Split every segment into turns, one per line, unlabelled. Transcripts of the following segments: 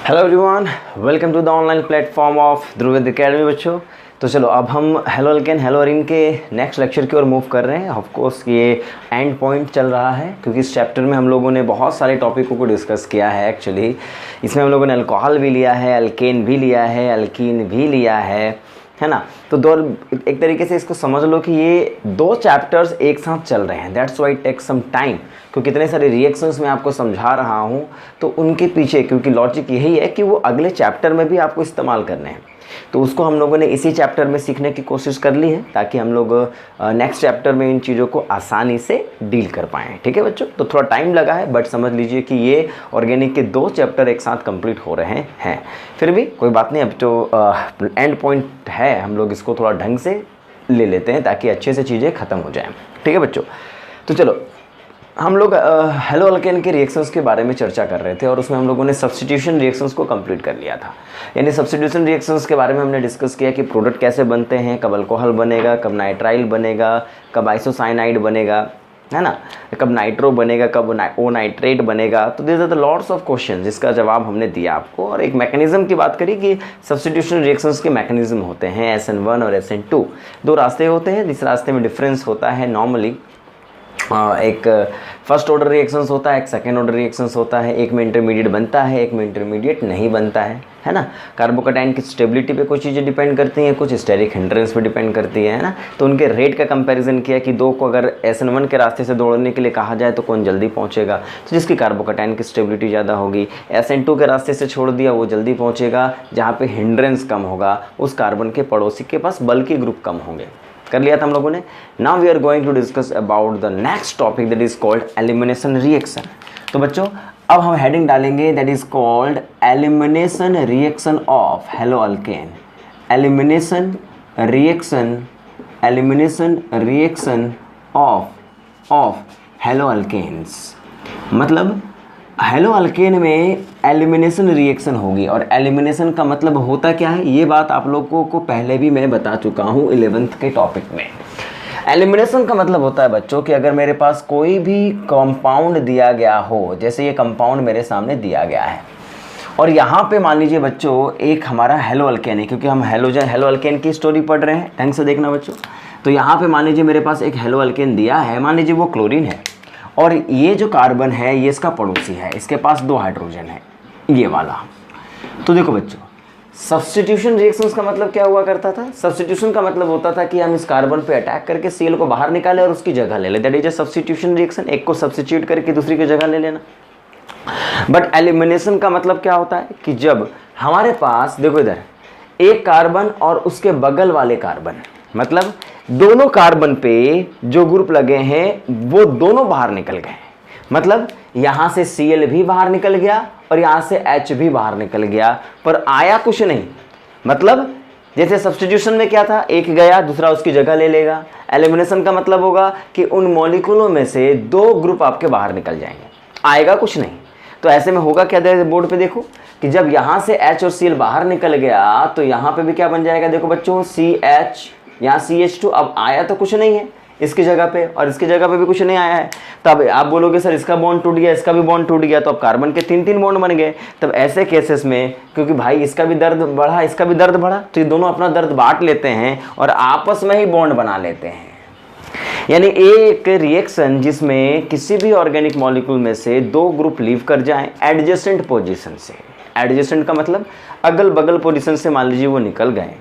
Hello everyone, welcome to the online platform of Dhruv academy. बच्चों, तो चलो अब हम हेलो अल्केन हेलो अरीन के नेक्स्ट लेक्चर की ओर मूव कर रहे हैं। ऑफ कोर्स ये एंड पॉइंट चल रहा है क्योंकि इस चैप्टर में हम लोगों ने बहुत सारे टॉपिकों को डिस्कस किया है। एक्चुअली इसमें हम लोगों ने अल्कोहल भी लिया है, अल्केन भी लिया है, अल्कीन भी लिया है ना। तो दो एक तरीके से इसको समझ लो कि ये दो चैप्टर्स एक साथ चल रहे हैं। That's why take some time, क्योंकि इतने सारे रिएक्शंस मैं आपको समझा रहा हूँ तो उनके पीछे क्योंकि लॉजिक यही है कि वो अगले चैप्टर में भी आपको इस्तेमाल करने हैं। तो उसको हम लोगों ने इसी चैप्टर में सीखने की कोशिश कर ली है ताकि हम लोग नेक्स्ट चैप्टर में इन चीज़ों को आसानी से डील कर पाएँ। ठीक है बच्चों, तो थोड़ा टाइम लगा है बट समझ लीजिए कि ये ऑर्गेनिक के दो चैप्टर एक साथ कंप्लीट हो रहे हैं। फिर भी कोई बात नहीं, अब जो एंड पॉइंट है हम लोग इसको थोड़ा ढंग से ले लेते हैं ताकि अच्छे से चीज़ें ख़त्म हो जाएँ। ठीक है बच्चों, तो चलो हम लोग हेलो अल्केन के रिएक्शंस के बारे में चर्चा कर रहे थे और उसमें हम लोगों ने सब्स्टिट्यूशन रिएक्शंस को कंप्लीट कर लिया था। यानी सब्स्टिट्यूशन रिएक्शंस के बारे में हमने डिस्कस किया कि प्रोडक्ट कैसे बनते हैं, कब अल्कोहल बनेगा, कब नाइट्राइल बनेगा, कब आइसोसाइनाइड बनेगा, है ना, कब नाइट्रो बनेगा, कब ओ नाइट्रेट बनेगा। तो this are the lots of question जिसका जवाब हमने दिया आपको। और एक मैकेनिज्म की बात करी कि सब्स्टिट्यूशन रिएक्शंस के मैकेनिज्म होते हैं SN1 और SN2। दो रास्ते होते हैं, जिस रास्ते में डिफरेंस होता है नॉर्मली एक फर्स्ट ऑर्डर रिएक्शंस होता है, एक सेकेंड ऑर्डर रिएक्शंस होता है। एक में इंटरमीडिएट बनता है, एक में इंटरमीडिएट नहीं बनता है ना। कार्बोकैटायन की स्टेबिलिटी पे कुछ चीज़ें डिपेंड करती हैं, कुछ स्टेरिक हिंड्रेंस पे डिपेंड करती है ना। तो उनके रेट का कंपैरिजन किया कि दो को अगर SN1 के रास्ते से दौड़ने के लिए कहा जाए तो कौन जल्दी पहुंचेगा, तो जिसकी कार्बोकैटायन की स्टेबिलिटी ज़्यादा होगी। SN2 के रास्ते से छोड़ दिया वो जल्दी पहुँचेगा, जहाँ पर हिंड्रेंस कम होगा, उस कार्बन के पड़ोसी के पास बल्कि ग्रुप कम होंगे। कर लिया था हम लोगों ने। Now we are going to discuss about the next topic that is called elimination reaction. तो बच्चों अब हम हेडिंग डालेंगे that is called elimination reaction of halo alkane. Elimination reaction of halo alkanes. मतलब हेलो अल्केन में elimination reaction होगी। और elimination का मतलब होता क्या है, ये बात आप लोगों को पहले भी मैं बता चुका हूँ 11th के टॉपिक में। एलिमिनेशन का मतलब होता है बच्चों कि अगर मेरे पास कोई भी कंपाउंड दिया गया हो, जैसे ये कंपाउंड मेरे सामने दिया गया है और यहाँ पे मान लीजिए बच्चों एक हमारा हेलो अल्केन है, क्योंकि हम हेलो अल्केन की स्टोरी पढ़ रहे हैं, ढंग से देखना बच्चों। तो यहाँ पे मान लीजिए मेरे पास एक हेलो अल्केन दिया है, मान लीजिए वो क्लोरीन है और ये जो कार्बन है ये इसका पड़ोसी है, इसके पास दो हाइड्रोजन है, ये वाला। तो देखो बच्चों, सब्स्टिट्यूशन रिएक्शंस का मतलब क्या हुआ करता था? सब्स्टिट्यूशन का मतलब होता था कि हम इस कार्बन पे अटैक करके Cl को बाहर निकालें और उसकी जगह ले लें। That is a substitution reaction, एक को सब्स्टिट्यूट करके दूसरी की जगह ले लेना। बट एलिमिनेशन का मतलब क्या होता है कि जब हमारे पास देखो इधर एक कार्बन और उसके बगल वाले कार्बन, मतलब दोनों कार्बन पे जो ग्रुप लगे हैं वो दोनों बाहर निकल गए। मतलब यहां से Cl भी बाहर निकल गया और यहां से H भी बाहर निकल गया, पर आया कुछ नहीं। मतलब जैसे सब्स्टिट्यूशन में क्या था, एक गया दूसरा उसकी जगह ले लेगा। एलिमिनेशन का मतलब होगा कि उन मॉलिक्यूलों में से दो ग्रुप आपके बाहर निकल जाएंगे, आएगा कुछ नहीं। तो ऐसे में होगा क्या, बोर्ड पे देखो कि जब यहां से H और Cl बाहर निकल गया तो यहां पे भी क्या बन जाएगा, देखो बच्चों CH, यहाँ CH2। अब आया तो कुछ नहीं है इसकी जगह पे और इसकी जगह पे भी कुछ नहीं आया है। तब आप बोलोगे सर इसका बॉन्ड टूट गया, इसका भी बॉन्ड टूट गया, तो अब कार्बन के 3 बॉन्ड बन गए। तब ऐसे केसेस में क्योंकि भाई इसका भी दर्द बढ़ा, इसका भी दर्द बढ़ा, तो ये दोनों अपना दर्द बांट लेते हैं और आपस में ही बॉन्ड बना लेते हैं। यानी एक रिएक्शन जिसमें किसी भी ऑर्गेनिक मॉलिक्यूल में से दो ग्रुप लीव कर जाएं एडजेसेंट पोजीशन से। एडजेसेंट का मतलब अगल बगल पोजीशन से मान लीजिए वो निकल गए।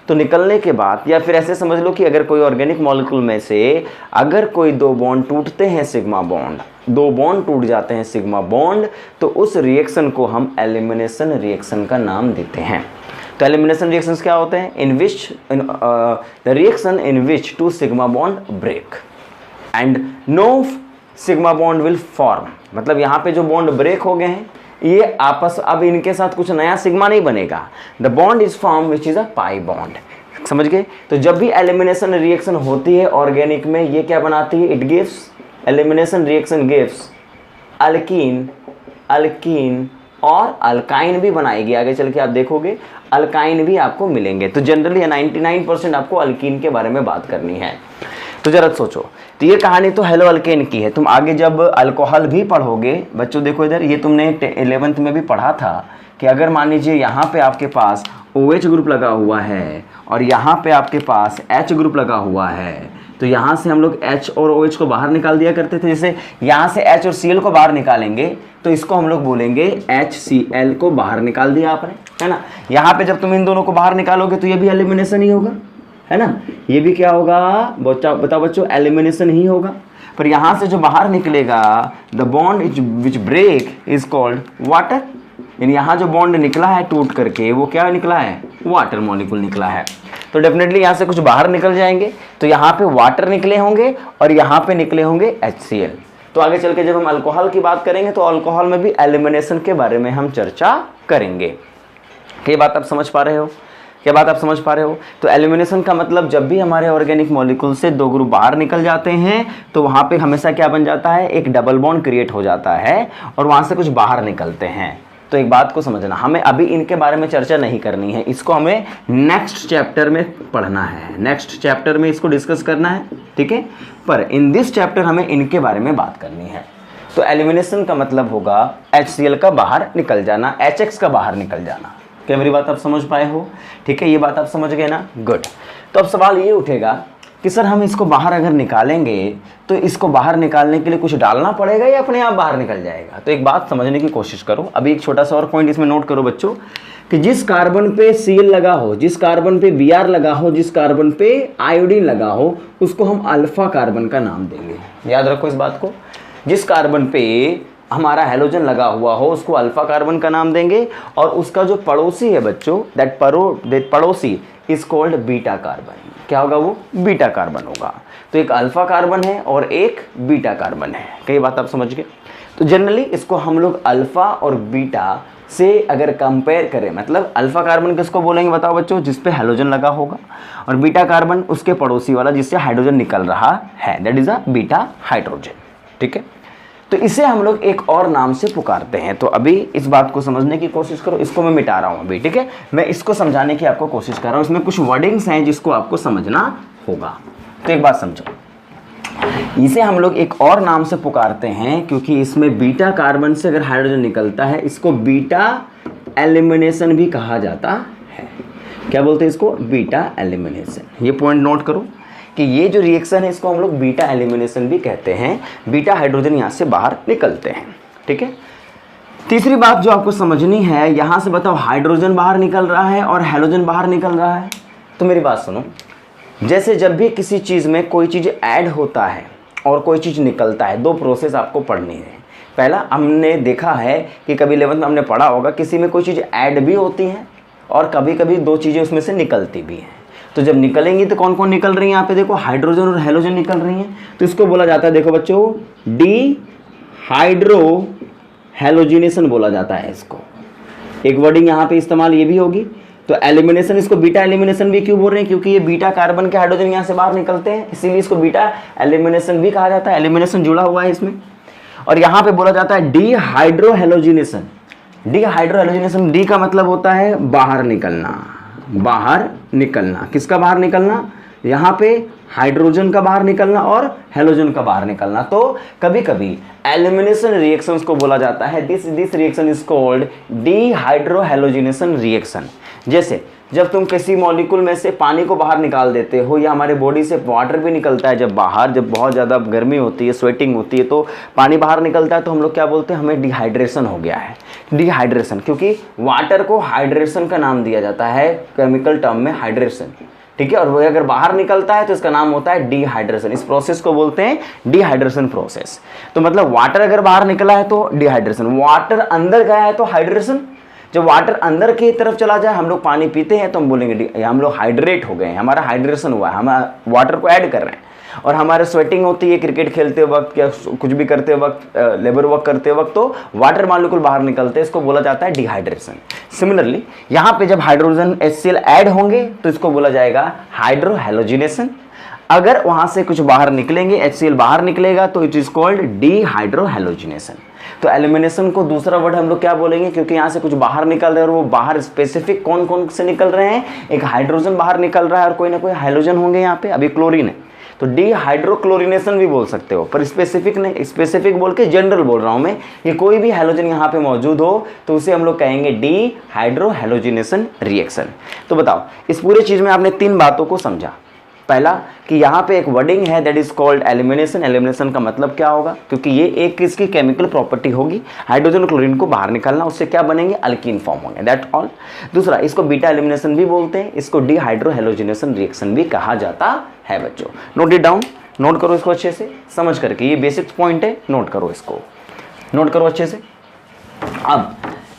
तो निकलने के बाद या फिर ऐसे समझ लो कि अगर कोई ऑर्गेनिक मॉलिक्यूल में से अगर कोई दो बॉन्ड टूटते हैं सिग्मा बॉन्ड, दो बॉन्ड टूट जाते हैं सिग्मा बॉन्ड, तो उस रिएक्शन को हम एलिमिनेशन रिएक्शन का नाम देते हैं। तो एलिमिनेशन रिएक्शंस क्या होते हैं? In which the reaction in which two sigma bond break and no sigma bond will form. मतलब यहाँ पे जो बॉन्ड ब्रेक हो गए हैं ये आपस, अब इनके साथ कुछ नया सिग्मा नहीं बनेगा। The bond is form which is a pi bond. समझ गए? तो जब भी एलिमिनेशन रिएक्शन होती है ऑर्गेनिक में, ये क्या बनाती है? It gives, elimination reaction gives alkyne और अल्काइन भी बनाएगी। आगे चल के आप देखोगे अल्काइन भी आपको मिलेंगे। तो जनरली 99% आपको अल्कीन के बारे में बात करनी है। तो जरा सोचो, तो ये कहानी तो हेलो अल्केन की है। तुम आगे जब अल्कोहल भी पढ़ोगे बच्चों, देखो इधर, ये तुमने 11th में भी पढ़ा था कि अगर मान लीजिए यहाँ पे आपके पास OH ग्रुप लगा हुआ है और यहाँ पे आपके पास H ग्रुप लगा हुआ है, तो यहाँ से हम लोग H और OH को बाहर निकाल दिया करते थे। जैसे यहाँ से H और Cl को बाहर निकालेंगे तो इसको हम लोग बोलेंगे HCl को बाहर निकाल दिया आपने, है ना। यहाँ पे जब तुम इन दोनों को बाहर निकालोगे तो ये भी एलिमिनेशन ही होगा, है ना। ये भी क्या होगा बताओ बच्चों, एलिमिनेशन ही होगा। पर यहाँ से जो बाहर निकलेगा, the bond which break is called water, यानी यहाँ जो बॉन्ड निकला है टूट करके वो क्या निकला है, वाटर मॉलिक्यूल निकला है। तो डेफिनेटली यहाँ से कुछ बाहर निकल जाएंगे, तो यहाँ पे वाटर निकले होंगे और यहाँ पे निकले होंगे HCl। तो आगे चल के जब हम अल्कोहल की बात करेंगे तो अल्कोहल में भी एलिमिनेशन के बारे में हम चर्चा करेंगे। ये बात आप समझ पा रहे हो, क्या बात आप समझ पा रहे हो। तो एलिमिनेशन का मतलब जब भी हमारे ऑर्गेनिक मॉलिक्यूल से दो ग्रुप बाहर निकल जाते हैं तो वहाँ पे हमेशा क्या बन जाता है, एक डबल बॉन्ड क्रिएट हो जाता है और वहाँ से कुछ बाहर निकलते हैं। तो एक बात को समझना, हमें अभी इनके बारे में चर्चा नहीं करनी है, इसको हमें नेक्स्ट चैप्टर में पढ़ना है, नेक्स्ट चैप्टर में इसको डिस्कस करना है, ठीक है। पर इन दिस चैप्टर हमें इनके बारे में बात करनी है। तो एलिमिनेशन का मतलब होगा HCl का बाहर निकल जाना, HX का बाहर निकल जाना। क्या मेरी बात आप समझ पाए हो, ठीक है, ये बात आप समझ गए ना, गुड। तो अब सवाल ये उठेगा कि सर हम इसको बाहर अगर निकालेंगे तो इसको बाहर निकालने के लिए कुछ डालना पड़ेगा या अपने आप बाहर निकल जाएगा। तो एक बात समझने की कोशिश करो, अभी एक छोटा सा और पॉइंट इसमें नोट करो बच्चों, कि जिस कार्बन पे Cl लगा हो, जिस कार्बन पे Br लगा हो, जिस कार्बन पे आयोडीन लगा हो, उसको हम अल्फा कार्बन का नाम देंगे। याद रखो इस बात को, जिस कार्बन पे हमारा हैलोजन लगा हुआ हो उसको अल्फा कार्बन का नाम देंगे, और उसका जो पड़ोसी है बच्चों, दैट पड़ोसी इज कॉल्ड बीटा कार्बन। क्या होगा वो, बीटा कार्बन होगा। तो एक अल्फा कार्बन है और एक बीटा कार्बन है। कई बात आप समझ गए। तो जनरली इसको हम लोग अल्फा और बीटा से अगर कंपेयर करें, मतलब अल्फा कार्बन किसको बोलेंगे बताओ बच्चों, जिस पे हैलोजन लगा होगा, और बीटा कार्बन उसके पड़ोसी वाला जिससे हाइड्रोजन निकल रहा है, that is a beta hydrogen, ठीक है। तो इसे हम लोग एक और नाम से पुकारते हैं। तो अभी इस बात को समझने की कोशिश करो, इसको मैं मिटा रहा हूं अभी, ठीक है, मैं इसको समझाने की आपको कोशिश कर रहा हूं। इसमें कुछ वर्डिंग्स हैं जिसको आपको समझना होगा। तो एक बात समझो, इसे हम लोग एक और नाम से पुकारते हैं क्योंकि इसमें बीटा कार्बन से अगर हाइड्रोजन निकलता है, इसको बीटा एलिमिनेशन भी कहा जाता है। क्या बोलते हैं इसको, बीटा एलिमिनेशन। ये पॉइंट नोट करो कि ये जो रिएक्शन है इसको हम लोग बीटा एलिमिनेशन भी कहते हैं। बीटा हाइड्रोजन यहाँ से बाहर निकलते हैं, ठीक है। तीसरी बात जो आपको समझनी है, यहाँ से बताओ हाइड्रोजन बाहर निकल रहा है और हैलोजन बाहर निकल रहा है। तो मेरी बात सुनो, जैसे जब भी किसी चीज़ में कोई चीज़ ऐड होता है और कोई चीज़ निकलता है, दो प्रोसेस आपको पढ़नी है। पहला हमने देखा है कि कभी 11th में हमने पढ़ा होगा, किसी में कोई चीज़ ऐड भी होती है और कभी कभी दो चीज़ें उसमें से निकलती भी हैं। तो जब निकलेंगी तो कौन कौन निकल रही हैं, यहाँ पे देखो हाइड्रोजन और हैलोजन निकल रही हैं। तो इसको बोला जाता है, देखो बच्चों, डी हाइड्रो हैलोजिनेशन बोला जाता है इसको। एक वर्डिंग यहाँ पे इस्तेमाल ये भी होगी। तो एलिमिनेशन, इसको बीटा एलिमिनेशन भी क्यों बोल रहे हैं, क्योंकि ये बीटा कार्बन के हाइड्रोजन यहाँ से बाहर निकलते हैं, इसीलिए इसको बीटा एलिमिनेशन भी कहा जाता है। एलिमिनेशन जुड़ा हुआ है इसमें। और यहाँ पे बोला जाता है D hydro halogenation. D hydro halogenation, D का मतलब होता है बाहर निकलना, बाहर निकलना। किसका बाहर निकलना, यहाँ पे हाइड्रोजन का बाहर निकलना और हैलोजन का बाहर निकलना। तो कभी कभी एलिमिनेशन रिएक्शंस को बोला जाता है, this reaction is called dehydrohalogenation reaction. जैसे जब तुम किसी मॉलिक्यूल में से पानी को बाहर निकाल देते हो, या हमारे बॉडी से वाटर भी निकलता है जब बाहर, जब बहुत ज़्यादा गर्मी होती है, स्वेटिंग होती है, तो पानी बाहर निकलता है, तो हम लोग क्या बोलते हैं, हमें डिहाइड्रेशन हो गया है। डिहाइड्रेशन, क्योंकि वाटर को हाइड्रेशन का नाम दिया जाता है केमिकल टर्म में, हाइड्रेशन, ठीक है। और वो अगर बाहर निकलता है तो इसका नाम होता है डिहाइड्रेशन। इस प्रोसेस को बोलते हैं डिहाइड्रेशन प्रोसेस। तो मतलब वाटर अगर बाहर निकला है तो डिहाइड्रेशन, वाटर अंदर गया है तो हाइड्रेशन। जब वाटर अंदर की तरफ चला जाए, हम लोग पानी पीते हैं तो हम बोलेंगे हम लोग हाइड्रेट हो गए हैं, हमारा हाइड्रेशन हुआ है, हम वाटर को ऐड कर रहे हैं। और हमारे स्वेटिंग होती है क्रिकेट खेलते वक्त या कुछ भी करते वक्त, लेबर वर्क करते वक्त, तो वाटर मॉलिक्यूल बाहर निकलते हैं, इसको बोला जाता है डिहाइड्रेशन। सिमिलरली यहाँ पे जब हाइड्रोजन HCl ऐड होंगे तो इसको बोला जाएगा हाइड्रोहैलोजिनेशन। अगर वहाँ से कुछ बाहर निकलेंगे, HCl बाहर निकलेगा, तो इट इज कॉल्ड डीहाइड्रोहैलोजिनेशन। तो एलिमिनेशन को दूसरा वर्ड हम लोग क्या बोलेंगे, क्योंकि यहाँ से कुछ बाहर निकल रहे हैं और वो बाहर स्पेसिफिक कौन कौन से निकल रहे हैं, एक हाइड्रोजन बाहर निकल रहा है और कोई ना कोई हाइड्रोजन होंगे यहाँ पे। अभी क्लोरीन है तो डिहाइड्रोक्लोरिनेशन भी बोल सकते हो, पर स्पेसिफिक नहीं, स्पेसिफिक बोल के जनरल बोल रहा हूँ मैं कि कोई भी हैलोजन यहाँ पे मौजूद हो तो उसे हम लोग कहेंगे डिहाइड्रोहैलोजिनेशन रिएक्शन। तो बताओ इस पूरे चीज़ में आपने 3 बातों को समझा। पहला कि यहाँ पे एक वर्डिंग है that is called elimination. Elimination का मतलब क्या होगा, क्योंकि ये एक इसकी केमिकल प्रॉपर्टी होगी, हाइड्रोजन और क्लोरीन को बाहर निकालना, उससे क्या बनेंगे, अल्कीन फॉर्म होंगे, दैट ऑल। दूसरा इसको बीटा एलिमिनेशन भी बोलते हैं, इसको डिहाइड्रोहैलोजिनेशन रिएक्शन भी कहा जाता है बच्चों। नोट इट डाउन, नोट करो इसको अच्छे से समझ करके, ये बेसिक पॉइंट है, नोट करो इसको, नोट करो अच्छे से। अब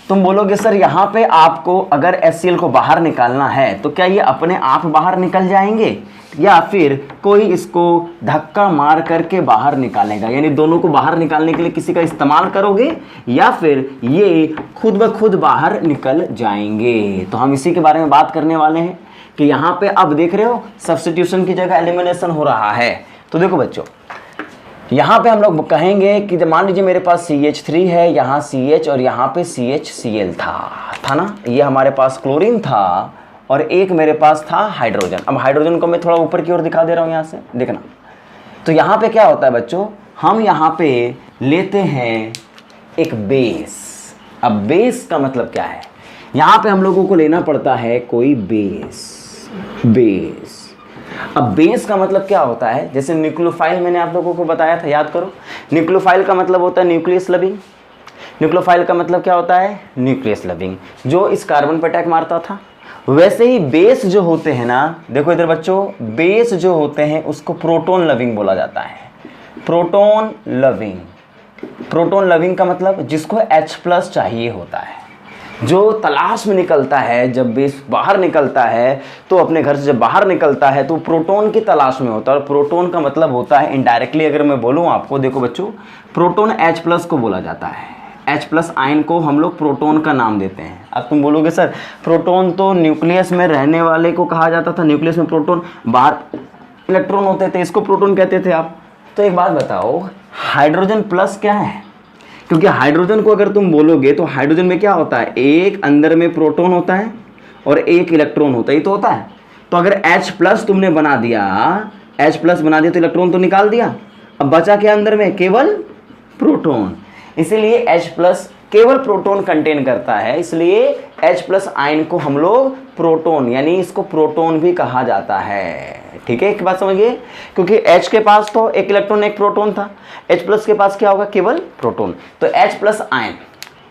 तुम बोलोगे सर यहाँ पे आपको अगर HCl को बाहर निकालना है तो क्या ये अपने आप बाहर निकल जाएंगे या फिर कोई इसको धक्का मार करके बाहर निकालेगा, यानी दोनों को बाहर निकालने के लिए किसी का इस्तेमाल करोगे या फिर ये खुद ब खुद बाहर निकल जाएंगे। तो हम इसी के बारे में बात करने वाले हैं कि यहाँ पे अब देख रहे हो सब्स्टिट्यूशन की जगह एलिमिनेशन हो रहा है। तो देखो बच्चों यहाँ पे हम लोग कहेंगे कि मान लीजिए मेरे पास CH3 है, यहाँ CH और यहाँ पे CHCl था ना, ये हमारे पास क्लोरीन था और एक मेरे पास था हाइड्रोजन। अब हाइड्रोजन को मैं थोड़ा ऊपर की ओर दिखा दे रहा हूँ यहाँ से, देखना। तो यहाँ पे क्या होता है बच्चों, हम यहाँ पे लेते हैं एक बेस। अब बेस का मतलब क्या है, यहाँ पे हम लोगों को लेना पड़ता है कोई बेस। अब बेस का मतलब क्या होता है, जैसे न्यूक्लियोफाइल मैंने आप लोगों को बताया था, याद करो। न्यूक्लियोफाइल का मतलब होता है न्यूक्लियस लविंग। न्यूक्लियोफाइल का मतलब क्या होता है, न्यूक्लियस लविंग, जो इस कार्बन पर अटैक मारता था। वैसे ही बेस जो होते हैं ना, देखो इधर बच्चों, बेस जो होते हैं उसको प्रोटोन लविंग बोला जाता है। प्रोटोन लविंग, प्रोटोन लविंग का मतलब जिसको H+ चाहिए होता है, जो तलाश में निकलता है। जब बेस बाहर निकलता है तो अपने घर से जब बाहर निकलता है तो प्रोटोन की तलाश में होता है। और प्रोटोन का मतलब होता है, इनडायरेक्टली अगर मैं बोलूँ आपको, देखो बच्चों, प्रोटोन H+ को बोला जाता है। H+ आयन को हम लोग प्रोटोन का नाम देते हैं। अब तुम बोलोगे सर प्रोटोन तो न्यूक्लियस में रहने वाले को कहा जाता था, न्यूक्लियस में प्रोटोन, बाहर इलेक्ट्रॉन होते थे, इसको प्रोटोन कहते थे आप। तो एक बात बताओ, हाइड्रोजन प्लस क्या है, क्योंकि हाइड्रोजन को अगर तुम बोलोगे तो हाइड्रोजन में क्या होता है, एक अंदर में प्रोटोन होता है और एक इलेक्ट्रॉन होता है, ये तो होता है। तो अगर H+ तुमने बना दिया, H+ बना दिया तो इलेक्ट्रॉन तो निकाल दिया, अब बचा क्या अंदर में, केवल प्रोटोन। इसीलिए H+ केवल प्रोटोन कंटेन करता है, इसलिए H+ आयन को हम लोग प्रोटोन, यानी इसको प्रोटोन भी कहा जाता है। ठीक है, एक बात समझिए, क्योंकि H के पास तो एक इलेक्ट्रॉन एक प्रोटोन था, H+ के पास क्या होगा, केवल प्रोटोन। तो H+ आयन,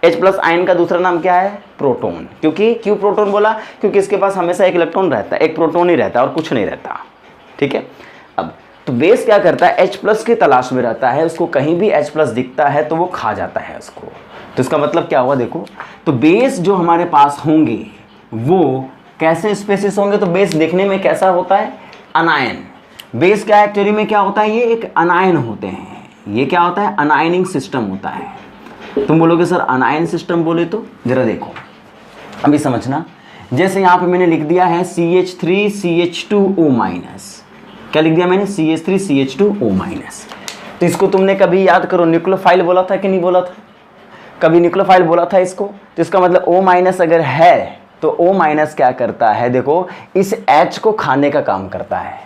H+ आयन का दूसरा नाम क्या है, प्रोटोन। क्योंकि क्यों प्रोटोन बोला, क्योंकि इसके पास हमेशा एक इलेक्ट्रॉन रहता है, एक प्रोटोन ही रहता है और कुछ नहीं रहता। ठीक है, अब तो बेस क्या करता है, H+ की तलाश में रहता है, उसको कहीं भी H+ दिखता है तो वो खा जाता है उसको। तो इसका मतलब क्या हुआ, देखो, तो बेस जो हमारे पास होंगे वो कैसे स्पेसिस होंगे, तो बेस देखने में कैसा होता है, अनायन। बेस क्या एक्चुअली में क्या होता है, ये एक अनायन होते हैं। ये क्या होता है, अनायनिंग सिस्टम होता है। तुम बोलोगे सर अनायन सिस्टम बोले तो जरा देखो, अभी समझना। जैसे यहाँ पे मैंने लिख दिया है CH3CH2O-, क्या लिख दिया मैंने, CH3CH2O-। तो इसको तुमने कभी याद करो न्यूक्लियोफाइल बोला था कि नहीं बोला था, कभी न्यूक्लियोफाइल बोला था इसको। तो इसका मतलब O- अगर है तो O- क्या करता है, देखो, इस H को खाने का काम करता है।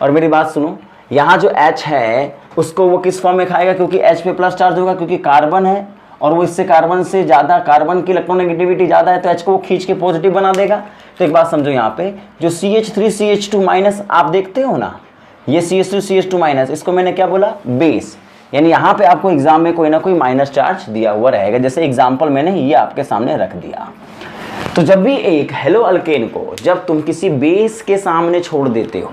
और मेरी बात सुनो, यहाँ जो H है उसको वो किस फॉर्म में खाएगा, क्योंकि H पे प्लस चार्ज होगा, क्योंकि कार्बन है और वो इससे कार्बन से ज़्यादा, कार्बन की इलेक्ट्रोनेगेटिविटी ज़्यादा है तो H को वो खींच के पॉजिटिव बना देगा। तो एक बात समझो, यहाँ पे जो CH3CH2- आप देखते हो ना, ये CH3CH2-, इसको मैंने क्या बोला, बेस। यानी यहाँ पे आपको एग्जाम में कोई ना कोई माइनस चार्ज दिया हुआ रहेगा, जैसे एग्जाम्पल मैंने ये आपके सामने रख दिया। तो जब भी एक हेलो अल्केन को जब तुम किसी बेस के सामने छोड़ देते हो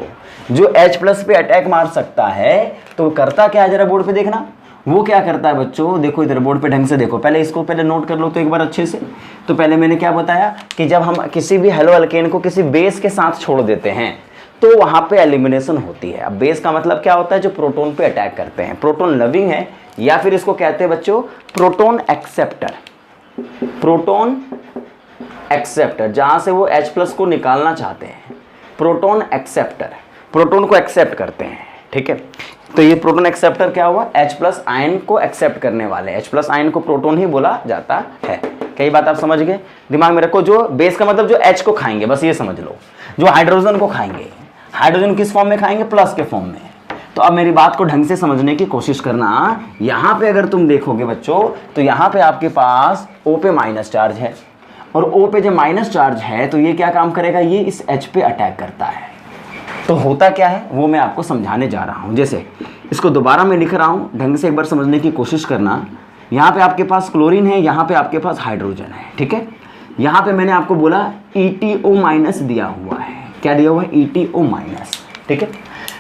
जो H+ पे अटैक मार सकता है, तो करता क्या है, जरा बोर्ड पे देखना, वो क्या करता है बच्चों, देखो इधर बोर्ड पे ढंग से देखो, पहले इसको पहले नोट कर लो तो एक बार अच्छे से। तो पहले मैंने क्या बताया कि जब हम किसी भी हेलो अल्केन को किसी बेस के साथ छोड़ देते हैं तो वहां पे एलिमिनेशन होती है। अब बेस का मतलब क्या होता है, जो प्रोटोन पे अटैक करते हैं, प्रोटोन लविंग है, या फिर इसको कहते हैं बच्चों प्रोटोन एक्सेप्टर। प्रोटोन एक्सेप्टर, जहां से वो H+ को निकालना चाहते हैं, प्रोटोन एक्सेप्टर, प्रोटोन को एक्सेप्ट करते हैं। ठीक है, तो ये प्रोटोन एक्सेप्टर क्या हुआ, H+ आयन को एक्सेप्ट करने वाले, H+ आयन को प्रोटोन ही बोला जाता है। कई बात आप समझ गए, दिमाग में रखो। जो बेस का मतलब जो H को खाएंगे, बस ये समझ लो, जो हाइड्रोजन को खाएंगे, हाइड्रोजन किस फॉर्म में खाएंगे, प्लस के फॉर्म में। तो अब मेरी बात को ढंग से समझने की कोशिश करना। यहाँ पे अगर तुम देखोगे बच्चों तो यहाँ पे आपके पास O पे माइनस चार्ज है, और O पे जब माइनस चार्ज है तो ये क्या काम करेगा, ये इस H पे अटैक करता है। तो होता क्या है वो मैं आपको समझाने जा रहा हूँ। जैसे इसको दोबारा मैं लिख रहा हूँ, ढंग से एक बार समझने की कोशिश करना। यहाँ पे आपके पास क्लोरीन है, यहाँ पे आपके पास हाइड्रोजन है, ठीक है। यहाँ पे मैंने आपको बोला ETO माइनस दिया हुआ है। क्या दिया हुआ है, ETO माइनस, ठीक है।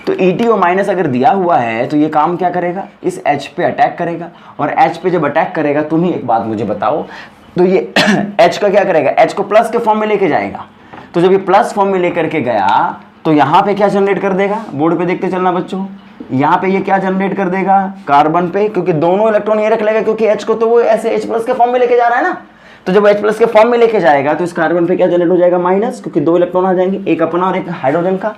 तो ETO माइनस अगर दिया हुआ है तो ये काम क्या करेगा, इस H पे अटैक करेगा, और H पे जब अटैक करेगा तुम ही एक बात मुझे बताओ, तो ये H का क्या करेगा, H को प्लस के फॉर्म में लेके जाएगा। तो जब ये प्लस फॉर्म में लेकर के गया तो यहाँ पे क्या जनरेट कर देगा, बोर्ड पे देखते चलना बच्चों, यहाँ पे ये क्या जनरेट कर देगा, कार्बन पे, क्योंकि दोनों इलेक्ट्रॉन ये रख लेगा, क्योंकि H को तो वो ऐसे H प्लस के फॉर्म में लेके जा रहा है ना। तो जब H प्लस के फॉर्म में लेके जाएगा तो इस कार्बन पे क्या जनरेट हो जाएगा, माइनस, क्योंकि दो इलेक्ट्रॉन आ जाएंगे, एक अपना और एक हाइड्रोजन का,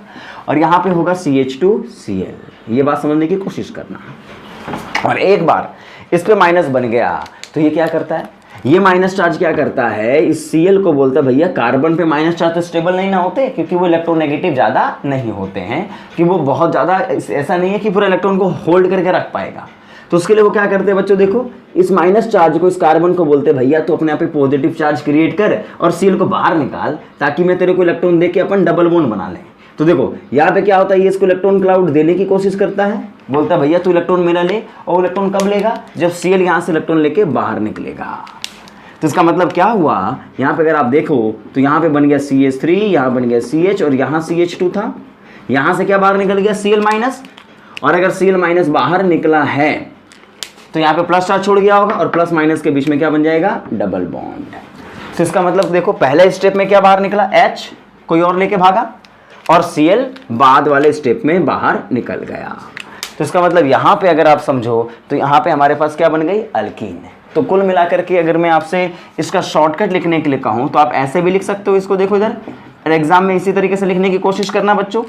और यहाँ पे होगा CH2Cl। ये बात समझने की कोशिश करना। और एक बार इस पे माइनस बन गया तो ये क्या करता है, ये माइनस चार्ज क्या करता है, इस Cl को बोलता है भैया कार्बन पे माइनस चार्ज तो स्टेबल नहीं ना होते, क्योंकि वो इलेक्ट्रोनेगेटिव ज़्यादा नहीं होते हैं, कि वो बहुत ज़्यादा ऐसा नहीं है कि पूरा इलेक्ट्रॉन को होल्ड करके रख पाएगा। तो उसके लिए वो क्या करते हैं बच्चों, देखो इस माइनस चार्ज को, इस कार्बन को बोलते हैं भैया तो अपने आप पे पॉजिटिव चार्ज क्रिएट कर और Cl को बाहर निकाल, ताकि मैं तेरे को इलेक्ट्रॉन दे के अपन डबल बॉन्ड बना लें। तो देखो यहाँ पे क्या होता है, ये इसको इलेक्ट्रॉन क्लाउड देने की कोशिश करता है, बोलता है भैया तू इलेक्ट्रॉन मेरा ले, और इलेक्ट्रॉन कब लेगा, जब Cl यहाँ से इलेक्ट्रॉन लेके बाहर निकलेगा। तो इसका मतलब क्या हुआ, यहाँ पे अगर आप देखो तो यहाँ पे बन गया CH3, यहाँ बन गया CH, और यहाँ CH2 था, यहाँ से क्या बाहर निकल गया, Cl माइनस, और अगर Cl माइनस बाहर निकला है तो यहाँ पे प्लस चार्ज छोड़ गया होगा, और प्लस माइनस के बीच में क्या बन जाएगा, डबल बॉन्ड। तो इसका मतलब देखो पहले स्टेप में क्या बाहर निकला, H कोई और लेके भागा, और Cl बाद वाले स्टेप में बाहर निकल गया। तो इसका मतलब यहाँ पे अगर आप समझो तो यहाँ पे हमारे पास क्या बन गई, अल्कीन। तो कुल मिलाकर के अगर मैं आपसे इसका शॉर्टकट लिखने के लिए कहूँ तो आप ऐसे भी लिख सकते हो इसको, देखो इधर एग्जाम में इसी तरीके से लिखने की कोशिश करना बच्चों।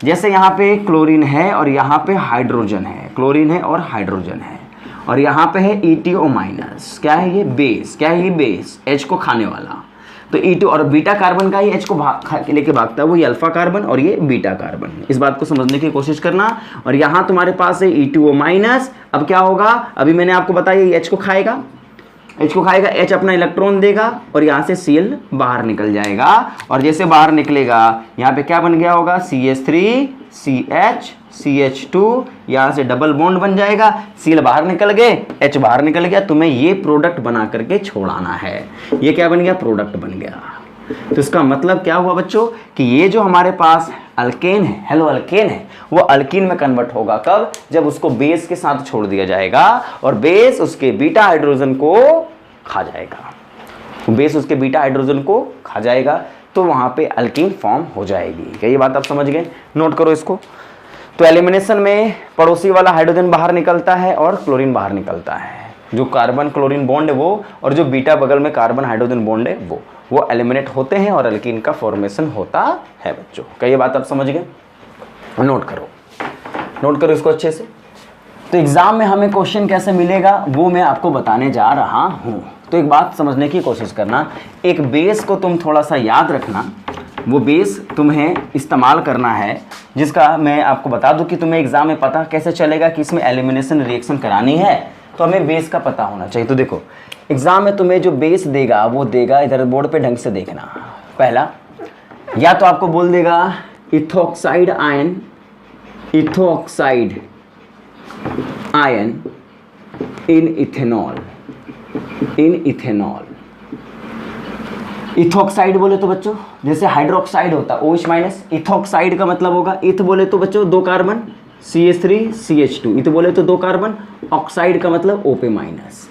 जैसे यहाँ पे क्लोरीन है और यहाँ पे हाइड्रोजन है, क्लोरीन है और हाइड्रोजन है, और यहाँ पे है ETO माइनस, क्या है ये, बेस, क्या है ये, बेस, H को खाने वाला। तो E2 और बीटा कार्बन का ही H को लेके भागता है, वो ये अल्फा कार्बन और ये बीटा कार्बन। इस बात को समझने की कोशिश करना। और यहाँ तुम्हारे पास है E2O माइनस। अब क्या होगा, अभी मैंने आपको बताया ये H को खाएगा, H अपना इलेक्ट्रॉन देगा, और यहाँ से Cl बाहर निकल जाएगा, और जैसे बाहर निकलेगा यहाँ पे क्या बन गया होगा, CH3 CH CH2, यहाँ से डबल बॉन्ड बन जाएगा, Cl बाहर निकल गए, H बाहर निकल गया, तुम्हें ये प्रोडक्ट बना करके छोड़ाना है। ये क्या बन गया, प्रोडक्ट बन गया। तो इसका मतलब क्या हुआ बच्चों, कि ये जो हमारे पास अल्केन है, हेलो अल्केन है, वो अल्कीन में कन्वर्ट होगा कब, जब उसको बेस के साथ छोड़ दिया जाएगा, और बेस उसके बीटा हाइड्रोजन को खा जाएगा, बेस उसके बीटा हाइड्रोजन को खा जाएगा, तो वहां पे अल्कीन फॉर्म हो जाएगी। क्या ये बात आप समझ गए, नोट करो इसको। तो एलिमिनेशन में पड़ोसी वाला हाइड्रोजन बाहर निकलता है और क्लोरीन बाहर निकलता है, जो कार्बन क्लोरीन बॉन्ड है वो, और जो बीटा बगल में कार्बन हाइड्रोजन बॉन्ड है वो एलिमिनेट होते हैं, और अल्कीन का फॉर्मेशन होता है बच्चों। क्या ये बात आप समझ गए, नोट करो इसको अच्छे से। तो एग्जाम में हमें क्वेश्चन कैसे मिलेगा वो मैं आपको बताने जा रहा हूँ। तो एक बात समझने की कोशिश करना, एक बेस को तुम थोड़ा सा याद रखना, वो बेस तुम्हें इस्तेमाल करना है, जिसका मैं आपको बता दूं कि तुम्हें एग्जाम में पता कैसे चलेगा कि इसमें एलिमिनेशन रिएक्शन करानी है, तो हमें बेस का पता होना चाहिए। तो देखो एग्जाम में तुम्हें जो बेस देगा वो देगा, इधर बोर्ड पे ढंग से देखना। पहला, या तो आपको बोल देगा इथोक्साइड आयन, इथोक्साइड आयन इन इथेनॉल, इन इथेनॉल। इथोक्साइड बोले तो बच्चों जैसे हाइड्रोक्साइड होता OH माइनस, इथोक्साइड का मतलब होगा, इथ बोले तो बच्चों दो कार्बन CH3 CH2, इथ बोले तो दो कार्बन, ऑक्साइड का मतलब O पे माइनस।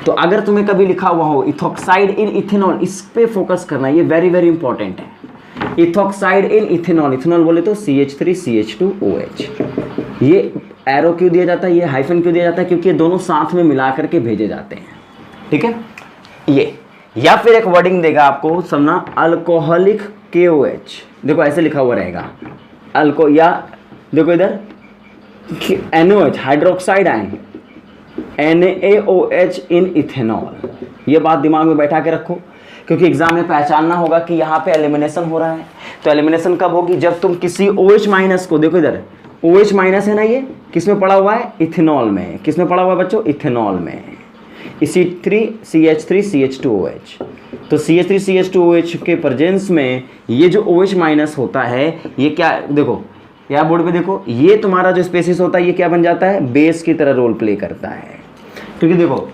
तो अगर तुम्हें कभी लिखा हुआ हो इथोक्साइड इन इथेनॉल, इस पे फोकस करना, ये वेरी वेरी इंपॉर्टेंट है। इथोक्साइड इन इथेनॉल, इथेनॉल बोले तो CH3 CH2 OH। ये एरो क्यों दिया जाता है, ये हाइफन क्यों दिया जाता है, क्योंकि ये दोनों साथ में मिला करके भेजे जाते हैं, ठीक है ये। या फिर एक वर्डिंग देगा आपको समझना, अल्कोहलिक KOH, देखो ऐसे लिखा हुआ रहेगा अल्को, या देखो इधर NOH हाइड्रोक्साइड आयन NaOH इन इथेनॉल। ये बात दिमाग में बैठा के रखो, क्योंकि एग्जाम में पहचानना होगा कि यहाँ पे एलिमिनेशन हो रहा है। तो एलिमिनेशन कब होगी, जब तुम किसी OH माइनस को, देखो इधर OH माइनस है ना, ये किस में पड़ा हुआ है, इथेनॉल में। किस में पड़ा हुआ है बच्चों, इथेनॉल में। CH3CH2OH। तो CH3CH2OH के प्रेजेंस में ये जो OH माइनस होता है, ये क्या, देखो यहाँ बोर्ड पे देखो, ये तुम्हारा जो स्पेसिस होता है ये क्या बन जाता है, बेस की तरह रोल प्ले करता है। क्योंकि देखो,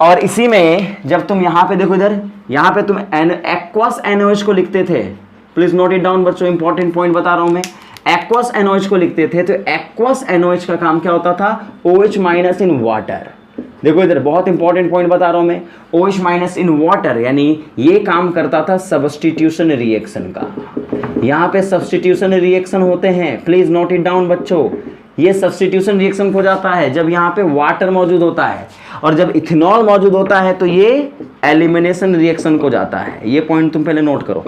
और इसी में जब तुम यहाँ पे देखो, इधर यहाँ पे तुम एक्वस NaOH को लिखते थे, प्लीज नोट इट डाउन बच्चों, इंपॉर्टेंट पॉइंट बता रहा हूं मैं। एक्वस NaOH को लिखते थे, तो एक्वस NaOH का काम क्या होता था, OH माइनस इन वाटर। देखो इधर बहुत इंपॉर्टेंट पॉइंट बता रहा हूं मैं, OH माइनस इन वाटर, यानी ये काम करता था सब्स्टिट्यूशन रिएक्शन का। यहाँ पे सब्स्टिट्यूशन रिएक्शन होते हैं, प्लीज नोट इट डाउन बच्चों। ये सब्स्टिट्यूशन रिएक्शन हो जाता है जब यहाँ पे वाटर मौजूद होता है, और जब इथेनॉल मौजूद होता है तो ये एलिमिनेशन रिएक्शन को जाता है। ये पॉइंट तुम पहले नोट करो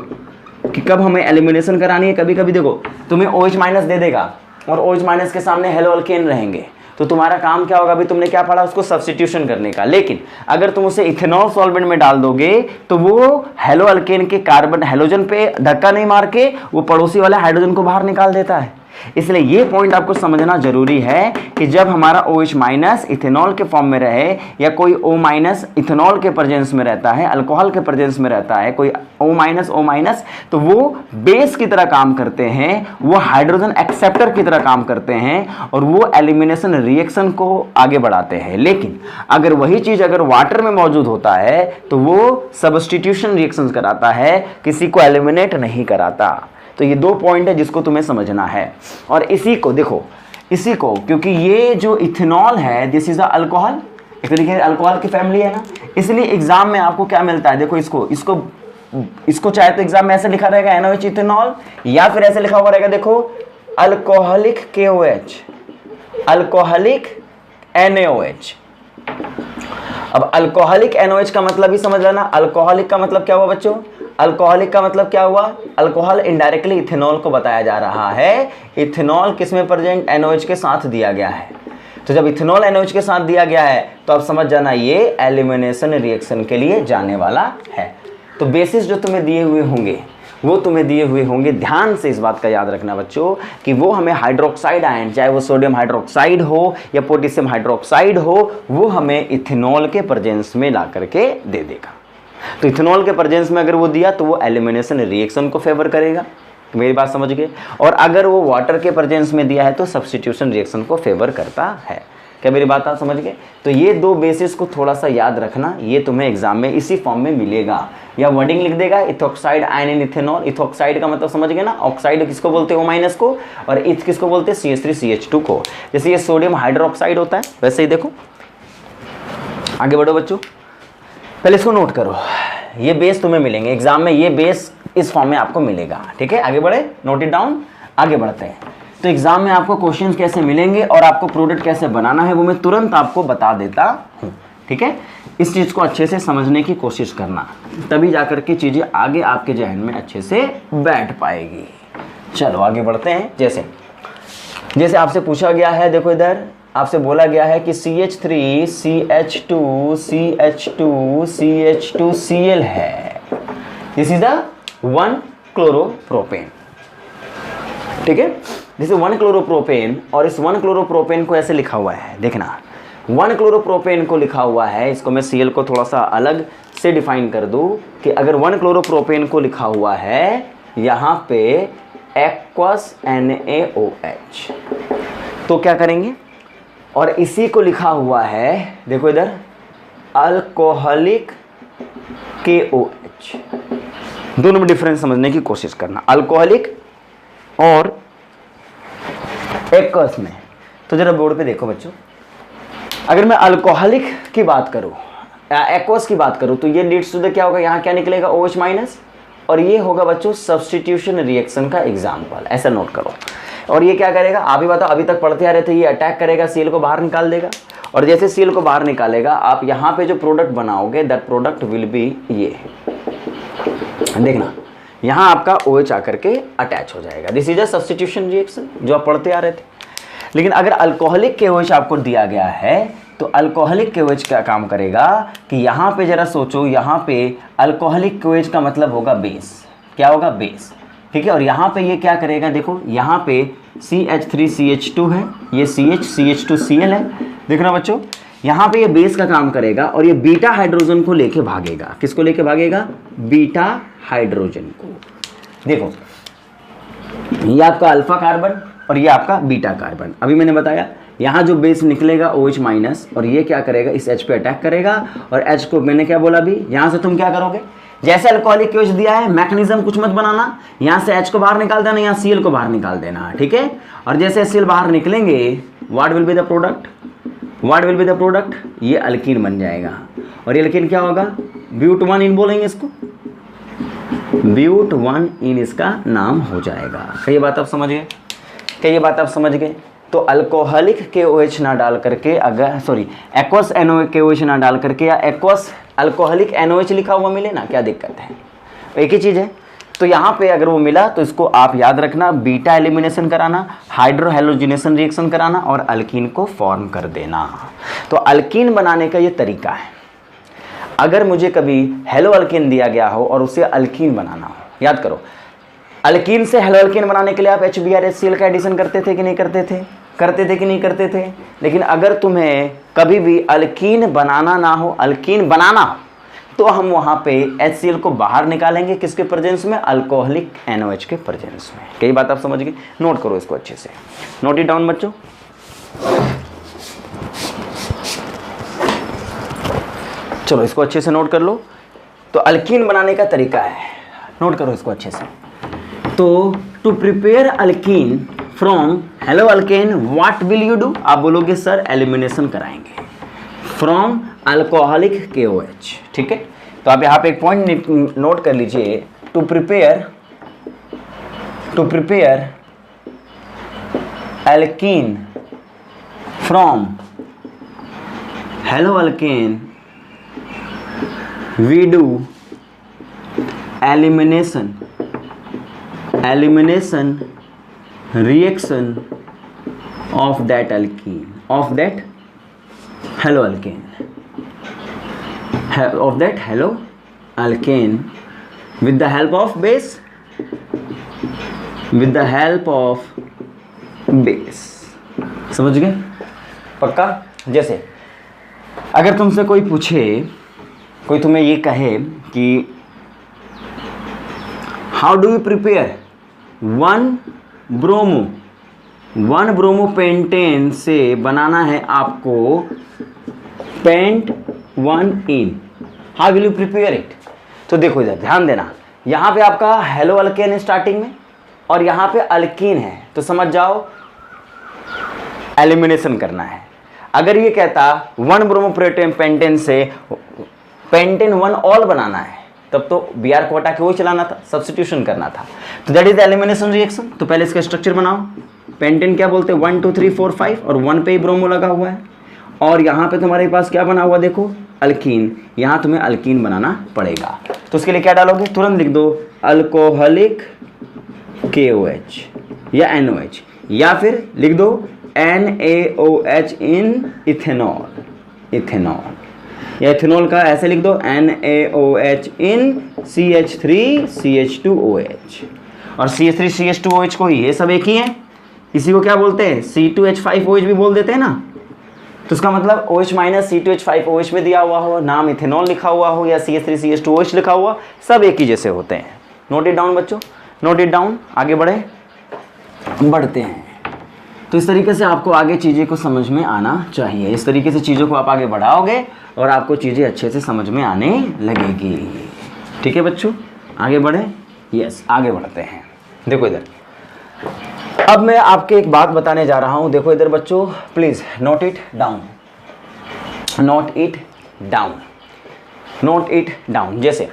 कि कब हमें एलिमिनेशन करानी है। कभी कभी देखो तुम्हें OH माइनस दे देगा और OH माइनस के सामने हेलो अल्केन रहेंगे, तो तुम्हारा काम क्या होगा, अभी तुमने क्या पढ़ा, उसको सब्स्टिट्यूशन करने का। लेकिन अगर तुम उसे इथेनॉल सॉल्वेंट में डाल दोगे तो वो हेलो अल्केन के कार्बन हाइड्रोजन पे धक्का नहीं मार के वो पड़ोसी वाले हाइड्रोजन को बाहर निकाल देता है। इसलिए ये पॉइंट आपको समझना जरूरी है कि जब हमारा OH माइनस इथेनॉल के फॉर्म में रहे, या कोई O माइनस इथेनॉल के प्रेजेंस में रहता है, अल्कोहल के प्रेजेंस में रहता है, कोई O माइनस, तो वो बेस की तरह काम करते हैं, वो हाइड्रोजन एक्सेप्टर की तरह काम करते हैं, और वो एलिमिनेशन रिएक्शन को आगे बढ़ाते हैं। लेकिन अगर वही चीज अगर वाटर में मौजूद होता है तो वो सब्स्टिट्यूशन रिएक्शन कराता है, किसी को एलिमिनेट नहीं कराता। तो ये दो पॉइंट है जिसको तुम्हें समझना है। और इसी को देखो, इसी को, क्योंकि ये जो इथेनॉल है दिस इज अ अल्कोहल, एक तरीके से अल्कोहल की फैमिली है ना, इसलिए एग्जाम में आपको क्या मिलता है, देखो इसको चाहे तो एग्जाम में ऐसे लिखा रहेगा NaOH इथेनॉल, या फिर ऐसे लिखा हुआ रहेगा, देखो अल्कोहलिक KOH, अल्कोहलिक NaOH। अब अल्कोहलिक NaOH का मतलब ही समझ लेना। अल्कोहलिक का मतलब क्या हुआ बच्चों, अल्कोहलिक का मतलब क्या हुआ, अल्कोहल इनडायरेक्टली इथेनॉल को बताया जा रहा है। इथेनॉल किसमें प्रेजेंट, NaOH के साथ दिया गया है। तो जब इथेनॉल NaOH के साथ दिया गया है तो आप समझ जाना ये एलिमिनेशन रिएक्शन के लिए जाने वाला है। तो बेसिस जो तुम्हें दिए हुए होंगे वो तुम्हें दिए हुए होंगे, ध्यान से इस बात का याद रखना बच्चों कि वो हमें हाइड्रोक्साइड आयन, चाहे वो सोडियम हाइड्रोक्साइड हो या पोटेशियम हाइड्रोक्साइड हो, वो हमें इथेनॉल के प्रेजेंस में ला करके दे देगा। तो इथेनॉल के प्रेजेंस में अगर वो दिया तो वो एलिमिनेशन रिएक्शन को फेवर करेगा, मेरी बात समझ गए। और अगर वो वाटर के प्रेजेंस में दिया है तो सब्स्टिट्यूशन रिएक्शन को फेवर करता है। क्या मेरी बात आप समझ गए। तो ये दो बेसिस को थोड़ा सा याद रखना, ये तुम्हें एग्जाम में इसी फॉर्म में मिलेगा, या वर्डिंग लिख देगा इथॉक्साइड आयन इन इथेनॉल। इथॉक्साइड का मतलब समझ गए ना, ऑक्साइड किसको बोलते हैं, O माइनस को, और इथ किसको बोलते हैं, CH3CH2 को। जैसे ये सोडियम हाइड्रोक्साइड होता है वैसे ही देखो, आगे बढ़ो बच्चों, पहले इसको नोट करो, ये बेस तुम्हें मिलेंगे एग्जाम में, ये बेस इस फॉर्म में आपको मिलेगा। ठीक है, आगे बढ़े, नोट इट डाउन, आगे बढ़ते हैं। तो एग्जाम में आपको क्वेश्चंस कैसे मिलेंगे और आपको प्रोडक्ट कैसे बनाना है वो मैं तुरंत आपको बता देता हूँ। ठीक है, इस चीज़ को अच्छे से समझने की कोशिश करना, तभी जाकर के चीज़ें आगे आपके जहन में अच्छे से बैठ पाएगी। चलो आगे बढ़ते हैं। जैसे आपसे पूछा गया है, देखो इधर आपसे बोला गया है कि CH3 CH2 CH2 CH2Cl है, दिस इज द 1 क्लोरोप्रोपेन। ठीक है, दिस इज 1 क्लोरोप्रोपेन, और इस 1 क्लोरोप्रोपेन को ऐसे लिखा हुआ है, देखना 1 क्लोरोप्रोपेन को लिखा हुआ है, इसको मैं Cl को थोड़ा सा अलग से डिफाइन कर दूं कि अगर 1 क्लोरोप्रोपेन को लिखा हुआ है यहाँ पे एक्वस NaOH, तो क्या करेंगे, और इसी को लिखा हुआ है देखो इधर अल्कोहलिक KOH। दोनों में डिफरेंस समझने की कोशिश करना, अल्कोहलिक और एक्वस में। तो जरा बोर्ड पे देखो बच्चों, अगर मैं अल्कोहलिक की बात करूं, एक्वस की बात करूं, तो ये लीड्स टू द क्या होगा, यहाँ क्या निकलेगा, OH माइनस, और ये होगा बच्चों सब्स्टिट्यूशन रिएक्शन का एग्जाम्पल, ऐसा नोट करो। और ये क्या करेगा, आप ही बताओ, अभी तक पढ़ते आ रहे थे, ये अटैक करेगा, Cl को बाहर निकाल देगा, और जैसे Cl को बाहर निकालेगा आप यहाँ पे जो प्रोडक्ट बनाओगे दैट प्रोडक्ट विल बी ये, देखना यहाँ आपका OH आकर के अटैच हो जाएगा, this is a substitution reaction जो आप पढ़ते आ रहे थे। लेकिन अगर अल्कोहलिक KOH आपको दिया गया है तो अल्कोहलिक KOH क्या काम करेगा कि यहाँ पे जरा सोचो, यहाँ पे अल्कोहलिक KOH का मतलब होगा बेस, क्या होगा, बेस। ठीक है। और यहाँ पे ये क्या करेगा, देखो यहाँ पे CH3CH2 है, ये CH2Cl है, देखो ना बच्चों, यहाँ पे ये बेस का काम करेगा और ये बीटा हाइड्रोजन को लेके भागेगा। किसको लेके भागेगा? बीटा हाइड्रोजन को। देखो ये आपका अल्फा कार्बन और ये आपका बीटा कार्बन। अभी मैंने बताया यहाँ जो बेस निकलेगा OH माइनस, और ये क्या करेगा, इस H पे अटैक करेगा, और H को मैंने क्या बोला अभी, यहाँ से तुम क्या करोगे, जैसे अल्कोहलिक OH दिया है, मैकेनिज्म कुछ मत बनाना, यहाँ से H को बाहर निकाल देना, यहाँ Cl को बाहर निकाल देना, ठीक है। और जैसे Cl बाहर निकलेंगे, what will be the product, what will be the product, ये अल्कीन बन जाएगा। और ये अल्कीन क्या होगा, ब्यूट 1 इन बोलेंगे इसको, ब्यूट 1 इन इसका नाम हो जाएगा। क्या ये बात आप समझ गए, क्या ये बात आप समझ गए? तो अल्कोहलिक KOH ना डाल करके, अगर सॉरी एक्वस KOH ना डाल करके, या एक्वस अल्कोहलिक NOH लिखा हुआ मिले ना, क्या दिक्कत है, एक ही चीज़ है। तो यहाँ पे अगर वो मिला तो इसको आप याद रखना, बीटा एलिमिनेशन कराना, हाइड्रो हैलोजिनेशन रिएक्शन कराना और अल्कीन को फॉर्म कर देना। तो अल्कीन बनाने का ये तरीका है। अगर मुझे कभी हेलो अल्कीन दिया गया हो और उसे अल्कीन बनाना हो, याद करो, अल्कीन से हेलो अल्कीन बनाने के लिए आप HBrHCl का एडिशन करते थे कि नहीं करते थे, करते थे कि नहीं करते थे। लेकिन अगर तुम्हें कभी भी अल्कीन बनाना ना हो, अल्कीन बनाना हो, तो हम वहाँ पे HCl को बाहर निकालेंगे, किसके प्रेजेंस में, अल्कोहलिक NOH के प्रेजेंस में। कई बात आप समझ गए, नोट करो इसको अच्छे से, नोट इट डाउन बच्चों। चलो इसको अच्छे से नोट कर लो। तो अल्कीन बनाने का तरीका है, नोट करो इसको अच्छे से। तो to prepare alkene from halo alkane what will you do, आप बोलोगे सर एलिमिनेशन कराएंगे फ्रॉम अल्कोहलिक KOH, ठीक है। तो आप यहाँ पे एक पॉइंट नोट कर लीजिए, to prepare alkene from halo alkane we do elimination reaction of that alkene, of that halo alkane, of that halo alkane with the help of base, with the help of base। समझ गए पक्का? जैसे अगर तुमसे कोई पूछे, कोई तुम्हें ये कहे कि how do you prepare 1 bromo pentane से बनाना है आपको पेंट 1 इन, how will you prepare it. तो देखो इधर ध्यान देना, यहाँ पे आपका हेलो अल्केन है स्टार्टिंग में और यहाँ पे अल्कीन है, तो समझ जाओ एलिमिनेशन करना है। अगर ये कहता 1 ब्रोमो पेंटेन से पेंटेन 1 ऑल बनाना है, तब तो Br को हटा के वो चलाना था, सब्स्टिट्यूशन करना था। तो that is the elimination reaction. तो पहले इसका स्ट्रक्चर बनाओ। पेंटेन क्या बोलते हैं, 1 2 3 4 5 और 1 पे ही ब्रोमो लगा हुआ है, और यहाँ पे तुम्हारे पास क्या बना हुआ देखो अल्कीन, यहाँ तुम्हें अल्कीन बनाना पड़ेगा। तो उसके लिए क्या डालोगे, तुरंत लिख दो अल्कोहलिक KOH या NOH, या फिर लिख दो NaOH इन इथेनॉल, या इथेनॉल का ऐसे लिख दो NaOH इन CH3CH2OH। और CH3CH2OH को ये सब एक ही है, इसी को क्या बोलते हैं C2H5OH भी बोल देते हैं ना। तो उसका मतलब OH माइनस C2H5OH में दिया हुआ हो, नाम इथेनॉल लिखा हुआ हो या CH3CH2OH लिखा हुआ, सब एक ही जैसे होते हैं। नोट इट डाउन बच्चों, नोट इट डाउन। आगे बढ़ते हैं। तो इस तरीके से आपको आगे चीज़ें को समझ में आना चाहिए। इस तरीके से चीज़ों को आप आगे बढ़ाओगे और आपको चीज़ें अच्छे से समझ में आने लगेगी। ठीक है बच्चों, आगे बढ़े। यस, आगे बढ़ते हैं। देखो इधर, अब मैं आपके एक बात बताने जा रहा हूँ। देखो इधर बच्चों, please note it down, note it down, note it down. जैसे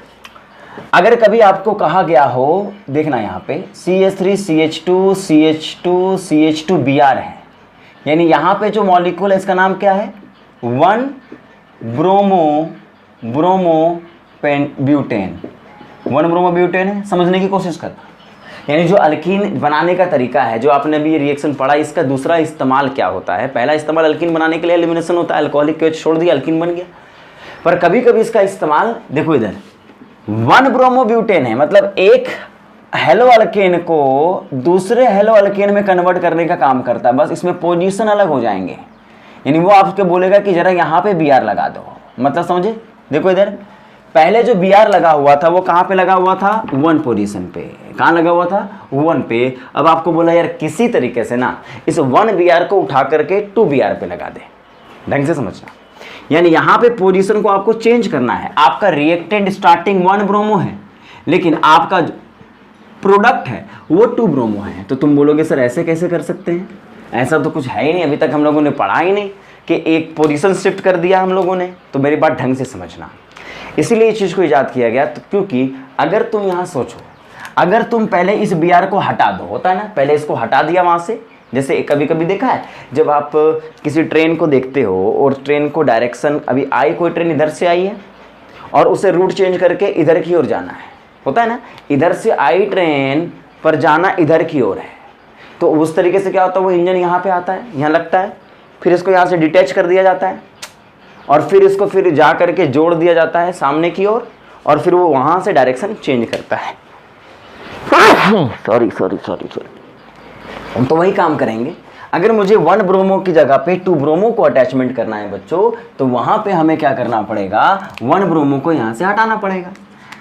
अगर कभी आपको कहा गया हो, देखना यहाँ पे CH3CH2CH2CH2Br है, यानी यहाँ पे जो मॉलिक्यूल है इसका नाम क्या है, 1 ब्रोमो ब्यूटेन है। समझने की कोशिश करना, यानी जो अल्कीन बनाने का तरीका है, जो आपने अभी ये रिएक्शन पढ़ा, इसका दूसरा इस्तेमाल क्या होता है। पहला इस्तेमाल अल्कीन बनाने के लिए एलिमिनेशन होता है, अल्कोहलिक KOH छोड़ दिया, अल्कीन बन गया। पर कभी कभी इसका इस्तेमाल, देखो इधर 1 ब्रोमो ब्यूटेन है, मतलब एक हेलो अल्केन को दूसरे हेलो अल्केन में कन्वर्ट करने का काम करता है, बस इसमें पोजीशन अलग हो जाएंगे। यानी वो आपको बोलेगा कि जरा यहाँ पे Br लगा दो, मतलब समझे। देखो इधर पहले जो Br लगा हुआ था वो कहाँ पे लगा हुआ था, 1 पोजीशन पे। कहाँ लगा हुआ था, 1 पे। अब आपको बोला यार किसी तरीके से ना इस 1 Br को उठा करके 2 Br पे लगा दे, ढंग से समझना। यानी यहाँ पे पोजीशन को आपको चेंज करना है। आपका रिएक्टेंट स्टार्टिंग 1 ब्रोमो है, लेकिन आपका प्रोडक्ट है वो 2 ब्रोमो है। तो तुम बोलोगे सर ऐसे कैसे कर सकते हैं, ऐसा तो कुछ है ही नहीं, अभी तक हम लोगों ने पढ़ा ही नहीं कि एक पोजीशन शिफ्ट कर दिया हम लोगों ने। तो मेरी बात ढंग से समझना, इसीलिए इस चीज़ को ईजाद किया गया। तो क्योंकि अगर तुम यहाँ सोचो, अगर तुम पहले इस Br को हटा दो, होता है ना, पहले इसको हटा दिया वहाँ से। जैसे कभी कभी देखा है जब आप किसी ट्रेन को देखते हो और ट्रेन को डायरेक्शन, अभी आई कोई ट्रेन इधर से आई है और उसे रूट चेंज करके इधर की ओर जाना है, होता है ना, इधर से आई ट्रेन पर जाना इधर की ओर है, तो उस तरीके से क्या होता है, वो इंजन यहाँ पे आता है, यहाँ लगता है, फिर इसको यहाँ से डिटैच कर दिया जाता है और फिर इसको फिर जा करके जोड़ दिया जाता है सामने की ओर और फिर वो वहाँ से डायरेक्शन चेंज करता है। सॉरी हम तो वही काम करेंगे। अगर मुझे 1 ब्रोमो की जगह पे 2 ब्रोमो को अटैचमेंट करना है बच्चों, तो वहाँ पे हमें क्या करना पड़ेगा, 1 ब्रोमो को यहाँ से हटाना पड़ेगा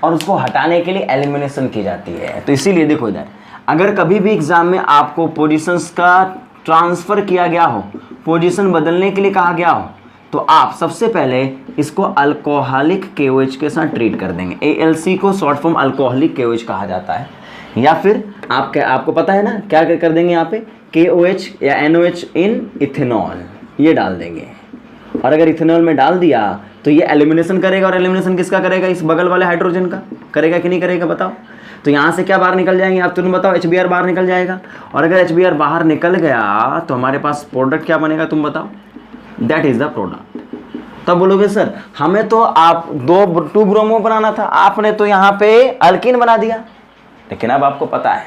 और उसको हटाने के लिए एलिमिनेशन की जाती है। तो इसीलिए देखो इधर, अगर कभी भी एग्जाम में आपको पोजीशंस का ट्रांसफ़र किया गया हो, पोजीशन बदलने के लिए कहा गया हो, तो आप सबसे पहले इसको अल्कोहलिक KOH के साथ ट्रीट कर देंगे। ALC को शॉर्ट फॉर्म अल्कोहलिक KOH कहा जाता है। या फिर आपको पता है ना क्या कर देंगे, यहाँ पे KOH या NOH इन इथेनॉल ये डाल देंगे। और अगर इथेनॉल में डाल दिया तो ये एलिमिनेशन करेगा, और एलिमिनेशन किसका करेगा, इस बगल वाले हाइड्रोजन का करेगा कि नहीं करेगा बताओ। तो यहाँ से क्या बाहर निकल जाएंगे आप, तुम बताओ, HBr बाहर निकल जाएगा। और अगर HBr बाहर निकल गया तो हमारे पास प्रोडक्ट क्या बनेगा, तुम बताओ, दैट इज द प्रोडक्ट। तब बोलोगे सर हमें तो आप 2 ब्रोमो बनाना था, आपने तो यहाँ पे अल्कीन बना दिया। लेकिन अब आपको पता है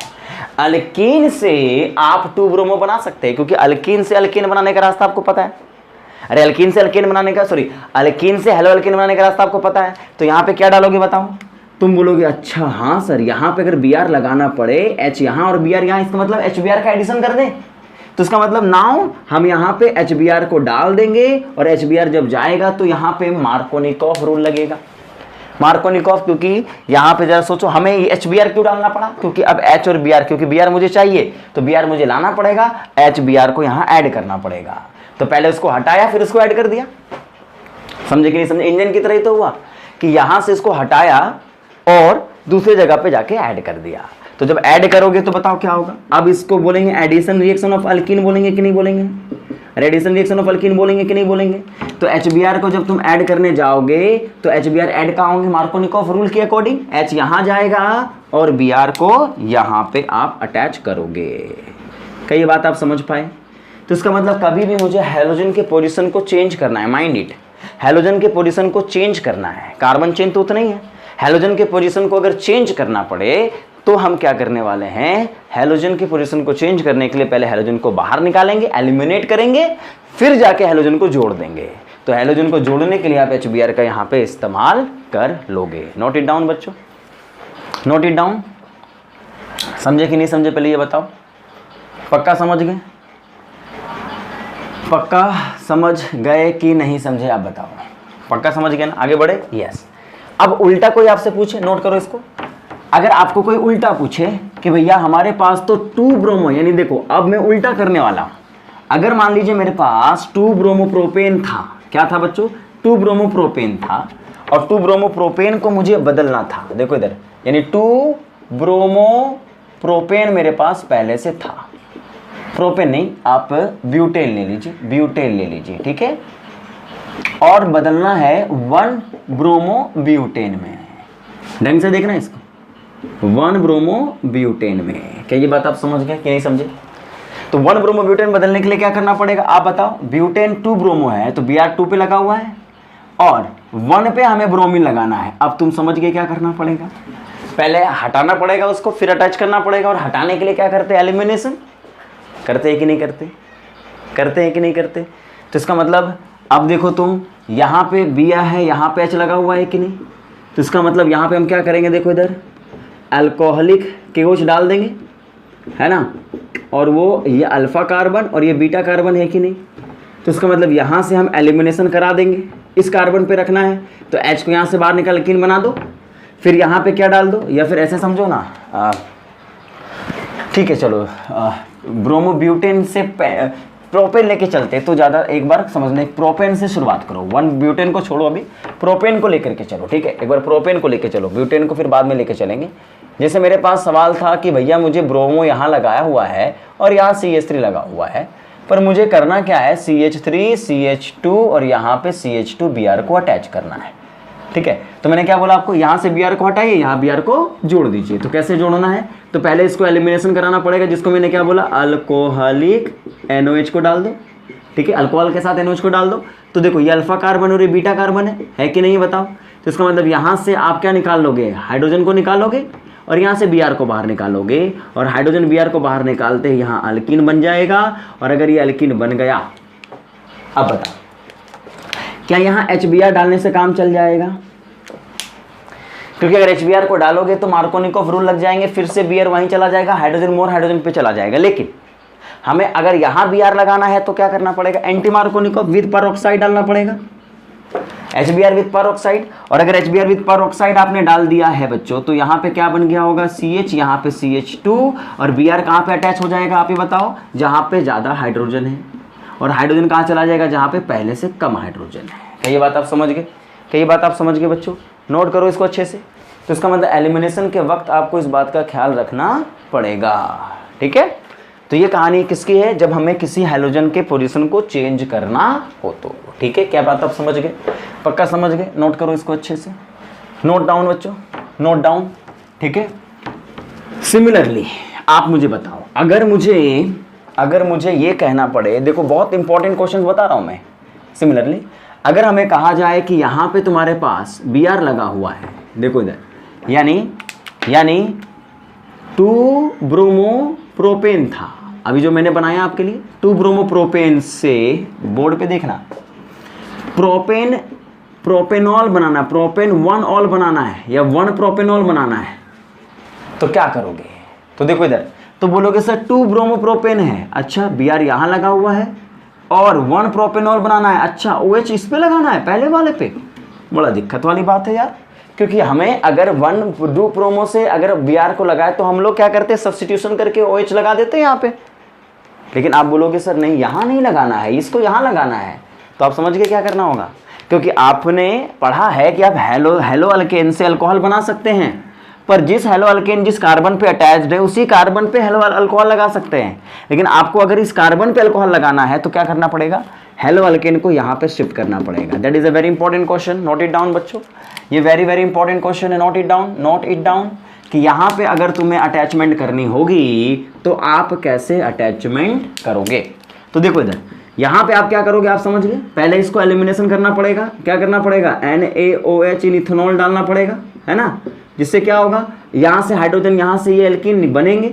अल्कीन से आप 2 ब्रोमो बना सकते हैं, क्योंकि अल्कीन से अल्कीन बनाने का रास्ता आपको पता है। अरे अल्कीन से अल्कीन बनाने का, सॉरी, अल्कीन से हेलो अल्कीन बनाने का रास्ता आपको पता है। तो यहाँ पे क्या डालोगे बताओ, तुम बोलोगे अच्छा हाँ सर, यहाँ पे अगर Br लगाना पड़े, H यहाँ और Br यहाँ, इसका मतलब HBr का एडिशन कर दें। तो इसका मतलब नाउ हम यहाँ पे HBr को डाल देंगे और HBr जब जाएगा तो यहाँ पे मार्कोनिकॉफ रूल लगेगा। मार्कोनिकॉफ, क्योंकि यहाँ पे जरा सोचो हमें ये HBr क्यों डालना पड़ा, क्योंकि अब H और Br, क्योंकि Br मुझे चाहिए तो Br मुझे लाना पड़ेगा, HBr को यहाँ ऐड करना पड़ेगा। तो पहले उसको हटाया फिर उसको ऐड कर दिया, समझे कि नहीं समझे। इंजन की तरह ही तो हुआ कि यहाँ से इसको हटाया और दूसरी जगह पे जाके ऐड कर दिया। तो जब ऐड करोगे तो बताओ क्या होगा। अब इसको बोलेंगे एडिशन रिएक्शन ऑफ अल्कीन, बोलेंगे कि नहीं बोलेंगे, एडिशन रिएक्शन ऑफ अल्कीन बोलेंगे कि नहीं बोलेंगे। तो HBr को जब तुम ऐड करने जाओगे तो HBr ऐड कहाँ होंगे, मार्कोनिकॉफ रूल के अकॉर्डिंग H यहाँ जाएगा और Br को यहाँ पे आप अटैच करोगे। क्या ये बात आप समझ पाए। तो इसका मतलब कभी भी मुझे हैलोजन के पोजीशन को चेंज करना है, माइंड इट, हैलोजन के पोजीशन को चेंज करना है। कार्बन चेन तो उतना ही है, हैलोजन के पोजीशन को अगर चेंज करना पड़े तो हम क्या करने वाले हैं, हैलोजन की पोजीशन को चेंज करने के लिए पहले हैलोजन को बाहर निकालेंगे, एलिमिनेट करेंगे, फिर जाके हैलोजन को जोड़ देंगे। तो हैलोजन को जोड़ने के लिए आप HBr का यहाँ पे इस्तेमाल कर लोगे। नोट इट डाउन बच्चों, नोट इट डाउन। समझे कि नहीं समझे पहले ये बताओ, पक्का समझ गए, पक्का समझ गए कि नहीं समझे आप बताओ, पक्का समझ गए ना, आगे बढ़े। यस। अब उल्टा कोई आपसे पूछे, नोट करो इसको, अगर आपको कोई उल्टा पूछे कि भैया हमारे पास तो 2 ब्रोमो, यानी देखो अब मैं उल्टा करने वाला हूं। अगर मान लीजिए मेरे पास 2 ब्रोमो प्रोपेन था, क्या था बच्चों, 2 ब्रोमो प्रोपेन था और 2 ब्रोमो प्रोपेन को मुझे बदलना था। देखो इधर, यानी 2 ब्रोमो प्रोपेन मेरे पास पहले से था, प्रोपेन नहीं, आप ब्यूटेन ले लीजिए, ब्यूटेन ले लीजिए, ठीक है, और बदलना है 1 ब्रोमो ब्यूटेन में। ढंग से देखना इसको, 1 ब्रोमो ब्यूटेन में। क्या ये बात आप समझ गए कि नहीं समझे। तो 1 ब्रोमो ब्यूटेन बदलने के लिए क्या करना पड़ेगा आप बताओ। ब्यूटेन 2 ब्रोमो है तो Br 2 पे लगा हुआ है और 1 पे हमें ब्रोमीन लगाना है। अब तुम समझ गए क्या करना पड़ेगा, पहले हटाना पड़ेगा उसको, फिर अटैच करना पड़ेगा। और हटाने के लिए क्या करते हैं, एलिमिनेशन करते हैं कि नहीं करते, करते हैं कि नहीं करते। तो इसका मतलब अब देखो तुम, यहाँ पे Br है, यहाँ पे H लगा हुआ है कि नहीं। तो इसका मतलब यहाँ पे हम क्या करेंगे, देखो इधर अल्कोहलिक KOH डाल देंगे, है ना, और वो ये अल्फा कार्बन और ये बीटा कार्बन है कि नहीं, तो इसका मतलब यहाँ से हम एलिमिनेशन करा देंगे, इस कार्बन पे रखना है तो H को यहाँ से बाहर निकाल एल्कीन बना दो, फिर यहाँ पे क्या डाल दो, या फिर ऐसे समझो ना, ठीक है चलो ब्रोमोब्यूटेन से प्रोपेन लेके चलते तो ज़्यादा एक बार समझने, प्रोपेन से शुरुआत करो, 1 ब्यूटेन को छोड़ो, अभी प्रोपेन को लेकर के चलो, ठीक है, एक बार प्रोपेन को लेके चलो, ब्यूटेन को फिर बाद में लेके चलेंगे। जैसे मेरे पास सवाल था कि भैया मुझे ब्रोमो यहाँ लगाया हुआ है और यहाँ CH3 लगा हुआ है, पर मुझे करना क्या है, CH3 CH2 और यहाँ पे CH2 Br को अटैच करना है, ठीक है। तो मैंने क्या बोला आपको, यहाँ से Br को हटाइए, यहाँ Br को जोड़ दीजिए। तो कैसे जोड़ना है, तो पहले इसको एलिमिनेशन कराना पड़ेगा, जिसको मैंने क्या बोला, अल्कोहलिक NOH को डाल दो, ठीक है, अल्कोहल के साथ NOH को डाल दो। तो देखो ये अल्फा कार्बन और ये बीटा कार्बन है कि नहीं बताओ। तो इसका मतलब यहाँ से आप क्या निकाल लोगे, हाइड्रोजन को निकालोगे और यहाँ से Br को बाहर निकालोगे, और हाइड्रोजन Br को बाहर निकालते ही यहाँ अल्कीन बन जाएगा। और अगर ये अल्कीन बन गया, अब बताओ क्या यहाँ HBr डालने से काम चल जाएगा, क्योंकि अगर HBr को डालोगे तो मार्कोनिकोव रूल लग जाएंगे, फिर से Br वहीं चला जाएगा, हाइड्रोजन मोर हाइड्रोजन पे चला जाएगा। लेकिन हमें अगर यहाँ Br लगाना है तो क्या करना पड़ेगा, एंटी मार्कोनिकोव विद परऑक्साइड डालना पड़ेगा, HBr विद परऑक्साइड। और अगर HBr विद परऑक्साइड आपने डाल दिया है बच्चों, तो यहाँ पे क्या बन गया होगा, CH, यहाँ पे CH2, और Br कहाँ पे अटैच हो जाएगा आप ही बताओ, जहाँ पे ज़्यादा हाइड्रोजन है, और हाइड्रोजन कहाँ चला जाएगा, जहाँ पे पहले से कम हाइड्रोजन है। क्या ये बात आप समझ गए, क्या ये बात आप समझ गए बच्चों, नोट करो इसको अच्छे से। तो इसका मतलब एलिमिनेशन के वक्त आपको इस बात का ख्याल रखना पड़ेगा, ठीक है। तो ये कहानी किसकी है, जब हमें किसी हाइड्रोजन के पोजीशन को चेंज करना हो तो, ठीक है। क्या बात आप समझ गए, पक्का समझ गए, नोट करो इसको अच्छे से, नोट डाउन बच्चों, नोट डाउन, ठीक है। सिमिलरली आप मुझे बताओ, अगर मुझे ये कहना पड़े, देखो बहुत इंपॉर्टेंट क्वेश्चन बता रहा हूं मैं। सिमिलरली अगर हमें कहा जाए कि यहाँ पे तुम्हारे पास Br लगा हुआ है, देखो इधर, यानी 2 ब्रोमोप्रोपेन था, अभी जो मैंने बनाया आपके लिए 2 ब्रोमोप्रोपेन से, बोर्ड पे देखना, प्रोपेनॉल बनाना, प्रोपेन 1 ऑल बनाना है या 1 प्रोपेनॉल बनाना है, तो क्या करोगे। तो देखो इधर, तो बोलोगे सर 2 ब्रोमोप्रोपेन है, अच्छा Br यहाँ लगा हुआ है, और 1 प्रोपेनॉल बनाना है, अच्छा OH इस पे लगाना है पहले वाले पे। बड़ा दिक्कत वाली बात है यार, क्योंकि हमें अगर 2 प्रोमो से अगर Br को लगाए तो हम लोग क्या करते हैं, सब्स्टिट्यूशन करके OH लगा देते हैं यहाँ पे। लेकिन आप बोलोगे सर नहीं, यहाँ नहीं लगाना है, इसको यहाँ लगाना है। तो आप समझ गए क्या करना होगा, क्योंकि आपने पढ़ा है कि आप हेलो अल्केन से अल्कोहल बना सकते हैं, पर जिस हेलो अल्केन जिस कार्बन पे अटैच्ड है उसी कार्बन पे हेलो अल्कोहल लगा सकते हैं। लेकिन आपको अगर इस कार्बन पे अल्कोहल लगाना है तो क्या करना पड़ेगा, हेलो अल्केन को यहाँ पे शिफ्ट करना पड़ेगा। That is a very important question, note it down बच्चों, ये वेरी वेरी इंपॉर्टेंट क्वेश्चन है, नोट इट डाउन कि यहाँ पे अगर तुम्हें अटैचमेंट करनी होगी तो आप कैसे अटैचमेंट करोगे। तो देखो इधर, यहाँ पे आप क्या करोगे, आप समझ गए, पहले इसको एलिमिनेशन करना पड़ेगा, क्या करना पड़ेगा, NaOH इन इथेनॉल डालना पड़ेगा, है ना, जिससे क्या होगा, यहाँ से हाइड्रोजन, यहाँ से ये एल्कीन बनेंगे।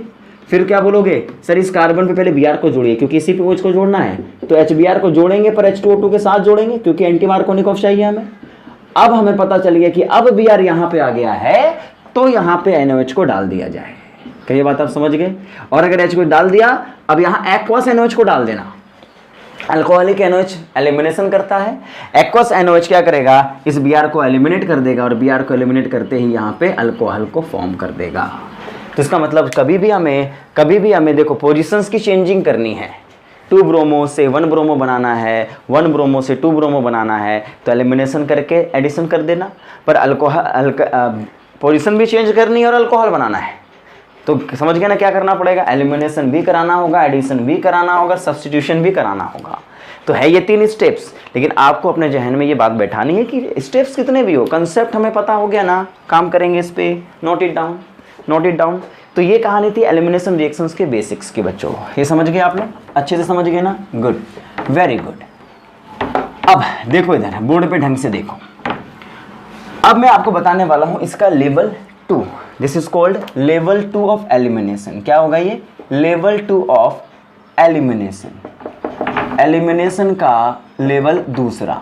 फिर क्या बोलोगे, सर इस कार्बन पे पहले Br को जोड़िए, क्योंकि इसी पे OH को जोड़ना है, तो HBr को जोड़ेंगे पर H2O2 के साथ जोड़ेंगे, क्योंकि एंटी मार्कोनिकोव चाहिए हमें। अब हमें पता चल गया कि अब Br यहाँ पे आ गया है, तो यहाँ पे NOH को डाल दिया जाए। क्या ये बात आप समझ गए। और अगर H को डाल दिया, अब यहाँ एक्वस NOH को डाल देना। अल्कोहलिक NOH एलिमिनेशन करता है, एक्वस NOH क्या करेगा, इस Br को एलिमिनेट कर देगा, और Br को एलिमिनेट करते ही यहाँ पे अल्कोहल को फॉर्म कर देगा। तो इसका मतलब कभी भी हमें देखो पोजीशंस की चेंजिंग करनी है, 2 ब्रोमो से 1 ब्रोमो बनाना है, 1 ब्रोमो से 2 ब्रोमो बनाना है, तो एलिमिनेशन करके एडिशन कर देना। पर अल्कोहल पोजीशन भी चेंज करनी है और अल्कोहल बनाना है, तो समझ गए ना क्या करना पड़ेगा, एलिमिनेशन भी कराना होगा, एडिशन भी कराना होगा, सब्स्टिट्यूशन भी कराना होगा। तो है ये 3 स्टेप्स, लेकिन आपको अपने जहन में ये बात बैठानी है कि स्टेप्स कितने भी हो, कंसेप्ट हमें पता हो गया ना, काम करेंगे इस पे, नोट इट डाउन। तो ये कहानी थी एलिमिनेशन रिएक्शंस के बेसिक्स की बच्चों, ये समझ गए आप लोग, अच्छे से समझ गए ना, गुड, वेरी गुड। अब देखो इधर बोर्ड पे ढंग से देखो, अब मैं आपको बताने वाला हूं इसका level 2, this is called level 2 of elimination. क्या होगा ये, लेवल 2 ऑफ एलिमिनेशन का लेवल दूसरा।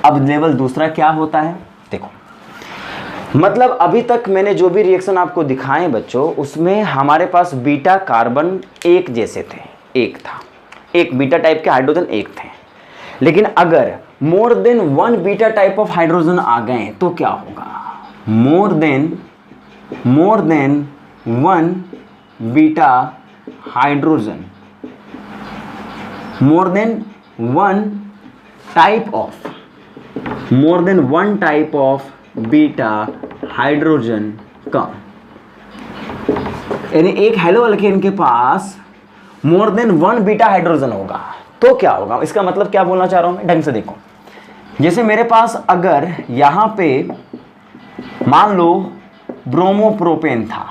अब लेवल दूसरा क्या होता है, देखो मतलब अभी तक मैंने जो भी रिएक्शन आपको दिखाए बच्चों, उसमें हमारे पास बीटा कार्बन एक जैसे थे, एक था, एक बीटा टाइप के हाइड्रोजन एक थे। लेकिन अगर more than one beta type of hydrogen आ गए तो क्या होगा? More than one beta hydrogen, more than one type of beta hydrogen का, यानी एक हेलो अल्केन के पास more than one beta hydrogen होगा तो क्या होगा? इसका मतलब क्या बोलना चाह रहा हूं मैं, ढंग से देखो। जैसे मेरे पास अगर यहां पे मान लो ब्रोमोप्रोपेन था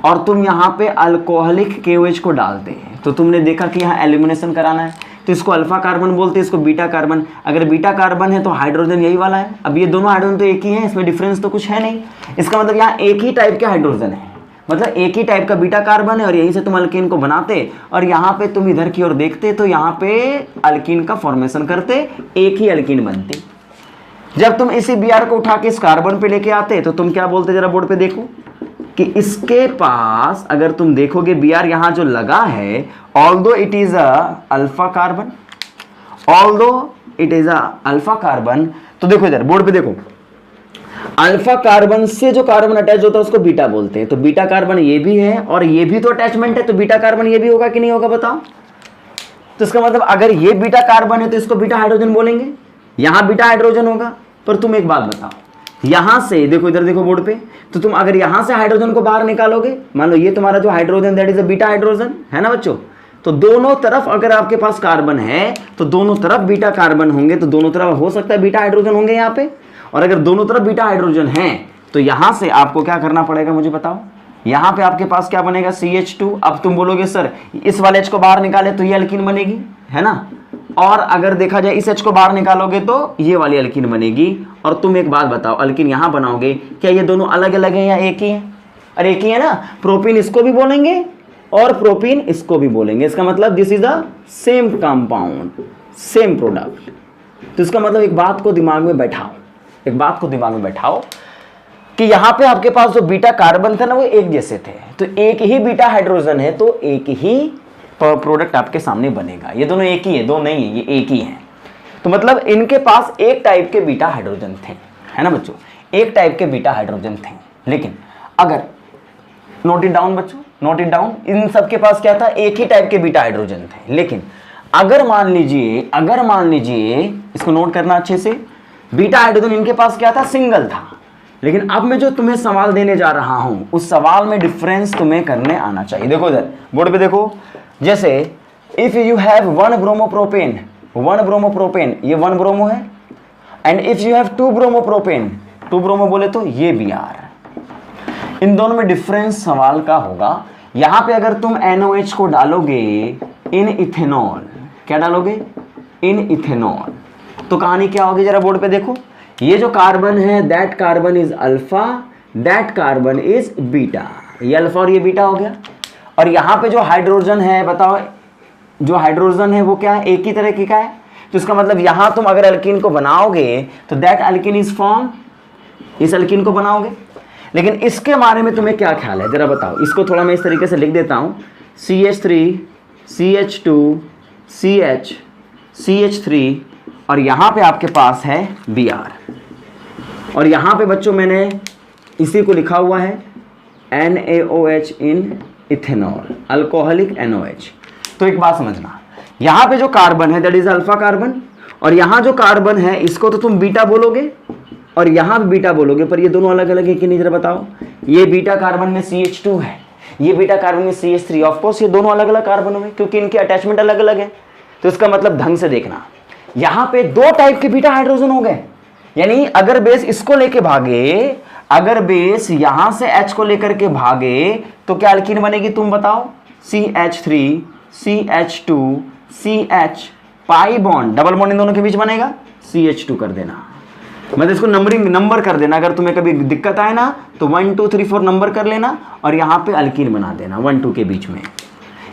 और तुम यहां पे अल्कोहलिक KOH को डालते हैं, तो तुमने देखा कि यहां एलिमिनेशन कराना है, तो इसको अल्फा कार्बन बोलते हैं, इसको बीटा कार्बन। अगर बीटा कार्बन है तो हाइड्रोजन यही वाला है। अब ये दोनों हाइड्रोजन तो एक ही है, इसमें डिफरेंस तो कुछ है नहीं। इसका मतलब यहाँ एक ही टाइप के हाइड्रोजन है, मतलब एक ही टाइप का बीटा कार्बन है, और यहीं से तुम अल्कीन को बनाते और यहाँ पे तुम इधर की ओर देखते तो यहाँ पे अल्कीन का फॉर्मेशन करते, एक ही अल्कीन बनती। जब तुम इसी Br को उठा के इस कार्बन पे लेके आते तो तुम क्या बोलते, जरा बोर्ड पे देखो कि इसके पास अगर तुम देखोगे Br यहाँ जो लगा है, although it is alpha carbon, तो देखो इधर बोर्ड पे देखो, अल्फा कार्बन से जो कार्बन अटैच होता है उसको बीटा बोलते हैं। तो बीटा कार्बन ये भी है और ये भी तो अटैचमेंट है, तो बीटा कार्बन ये भी होगा कि नहीं होगा बताओ? तो इसका मतलब अगर ये बीटा कार्बन है तो इसको बीटा हाइड्रोजन बोलेंगे, यहां बीटा हाइड्रोजन होगा। पर तुम एक बात बताओ, यहां से देखो, इधर देखो बोर्ड पे, तो तुम अगर यहां से हाइड्रोजन को बाहर निकालोगे, मान लो ये तुम्हारा जो hydrogen that is a beta hydrogen है ना बच्चों, तो दोनों तरफ अगर आपके पास कार्बन है तो दोनों तरफ बीटा कार्बन होंगे, तो दोनों तरफ हो सकता है बीटा हाइड्रोजन होंगे यहाँ पे। और अगर दोनों तरफ बीटा हाइड्रोजन है तो यहां से आपको क्या करना पड़ेगा मुझे बताओ? यहां पे आपके पास क्या बनेगा? CH2। अब तुम बोलोगे सर इस वाले H को बाहर निकाले तो ये अल्कीन बनेगी, है ना, और अगर देखा जाए इस H को बाहर निकालोगे तो ये वाली अल्कीन बनेगी। और तुम एक बात बताओ, अल्कीन यहां बनाओगे, क्या ये दोनों अलग अलग हैं या एक ही है? अरे एक ही है ना, प्रोपीन इसको भी बोलेंगे और प्रोपीन इसको भी बोलेंगे। इसका मतलब this is a same compound, same product. तो इसका मतलब एक बात को दिमाग में बैठाओ, कि यहां पे आपके पास जो बीटा कार्बन थे ना वो एक जैसे थे, तो एक ही बीटा हाइड्रोजन है तो एक ही प्रोडक्ट आपके सामने बनेगा। ये दोनों एक ही है, दो नहीं है, ये एक ही है। तो मतलब इनके पास एक टाइप के बीटा हाइड्रोजन थे, है ना बच्चों, एक टाइप के बीटा हाइड्रोजन थे। लेकिन अगर नोट इट डाउन बच्चों, नोट इट डाउन, इन सब के पास क्या था? एक ही टाइप के बीटा हाइड्रोजन थे। लेकिन अगर मान लीजिए इसको नोट करना अच्छे से, बीटा हाइड्रोजन इनके पास क्या था? सिंगल था। लेकिन अब मैं जो तुम्हें सवाल देने जा रहा हूं उस सवाल में डिफरेंस तुम्हें करने आना चाहिए। देखो इधर बोर्ड पे देखो, जैसे if you have one bromopropane, ये वन ब्रोमो है, and if you have two bromopropane, two bromo बोले तो ये Br, इन दोनों में डिफरेंस सवाल का होगा। यहां पे अगर तुम NOH को डालोगे इन इथेनॉल, क्या डालोगे? इन इथेनॉल, तो कहानी क्या होगी जरा बोर्ड पे देखो, ये जो कार्बन है that carbon is alpha, that carbon is beta, ये अल्फा और ये बीटा हो गया। और यहां पे जो हाइड्रोजन है बताओ, जो हाइड्रोजन है वो क्या है? एक ही तरह की का है। तो इसका मतलब यहां तुम अगर अल्कीन को बनाओगे तो दैट अल्कीन इज फॉर्म, इस अल्कीन को बनाओगे। लेकिन इसके बारे में तुम्हें क्या ख्याल है जरा बताओ? इसको थोड़ा मैं इस तरीके से लिख देता हूं, CH3 CH2 CH CH3 और यहां पे आपके पास है Br, और यहां पे बच्चों मैंने इसी को लिखा हुआ है NaOH इन इथेनॉल, अल्कोहलिक NOH। तो एक बात समझना, यहां पे जो कार्बन है दैट इज अल्फा कार्बन, और यहां जो कार्बन है इसको तो तुम बीटा बोलोगे और यहां भी बीटा बोलोगे, पर ये दोनों अलग अलग है कि नहीं जरा बताओ? ये बीटा कार्बन में CH2 है, ये बीटा कार्बन में CH3, ऑफ कोर्स ये दोनों अलग अलग कार्बन में, क्योंकि इनके अटैचमेंट अलग अलग है। तो इसका मतलब ढंग से देखना, यहां पे दो टाइप के बीटा हाइड्रोजन हो गए। यानी अगर बेस इसको लेके भागे, अगर बेस यहां से H को लेकर के भागे तो क्या अल्कीन बनेगी तुम बताओ? CH3 CH2 CH, pi bond, double bond in दोनों के बीच बनेगा, CH2 कर देना। मतलब इसको नंबर कर देना, अगर तुम्हें कभी दिक्कत आए ना तो 1 2 3 4 नंबर कर लेना और यहाँ पे अल्कीन बना देना 1 2 के बीच में।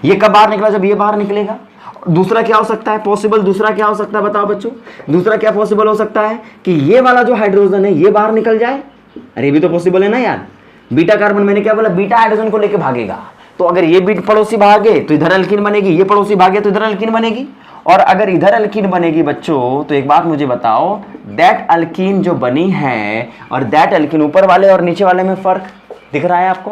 ये कब बाहर निकला? जब ये बाहर निकलेगा। दूसरा क्या हो सकता है पॉसिबल? दूसरा क्या हो सकता है बताओ बच्चों? दूसरा क्या पॉसिबल हो सकता है कि ये वाला जो हाइड्रोजन है ये बाहर निकल जाए अरे भी तो पॉसिबल है ना यार। बीटा कार्बन मैंने क्या बोला, बीटा हाइड्रोजन को लेके भागेगा, तो अगर ये बीट पड़ोसी भागे तो इधर अल्कीन बनेगी, ये पड़ोसी भागे तो इधर अल्कीन बनेगी। और अगर इधर अल्कीन बनेगी बच्चों, तो एक बात मुझे बताओ, दैट अल्कीन जो बनी है और दैट अल्कीन, ऊपर वाले और नीचे वाले में फर्क दिख रहा है आपको,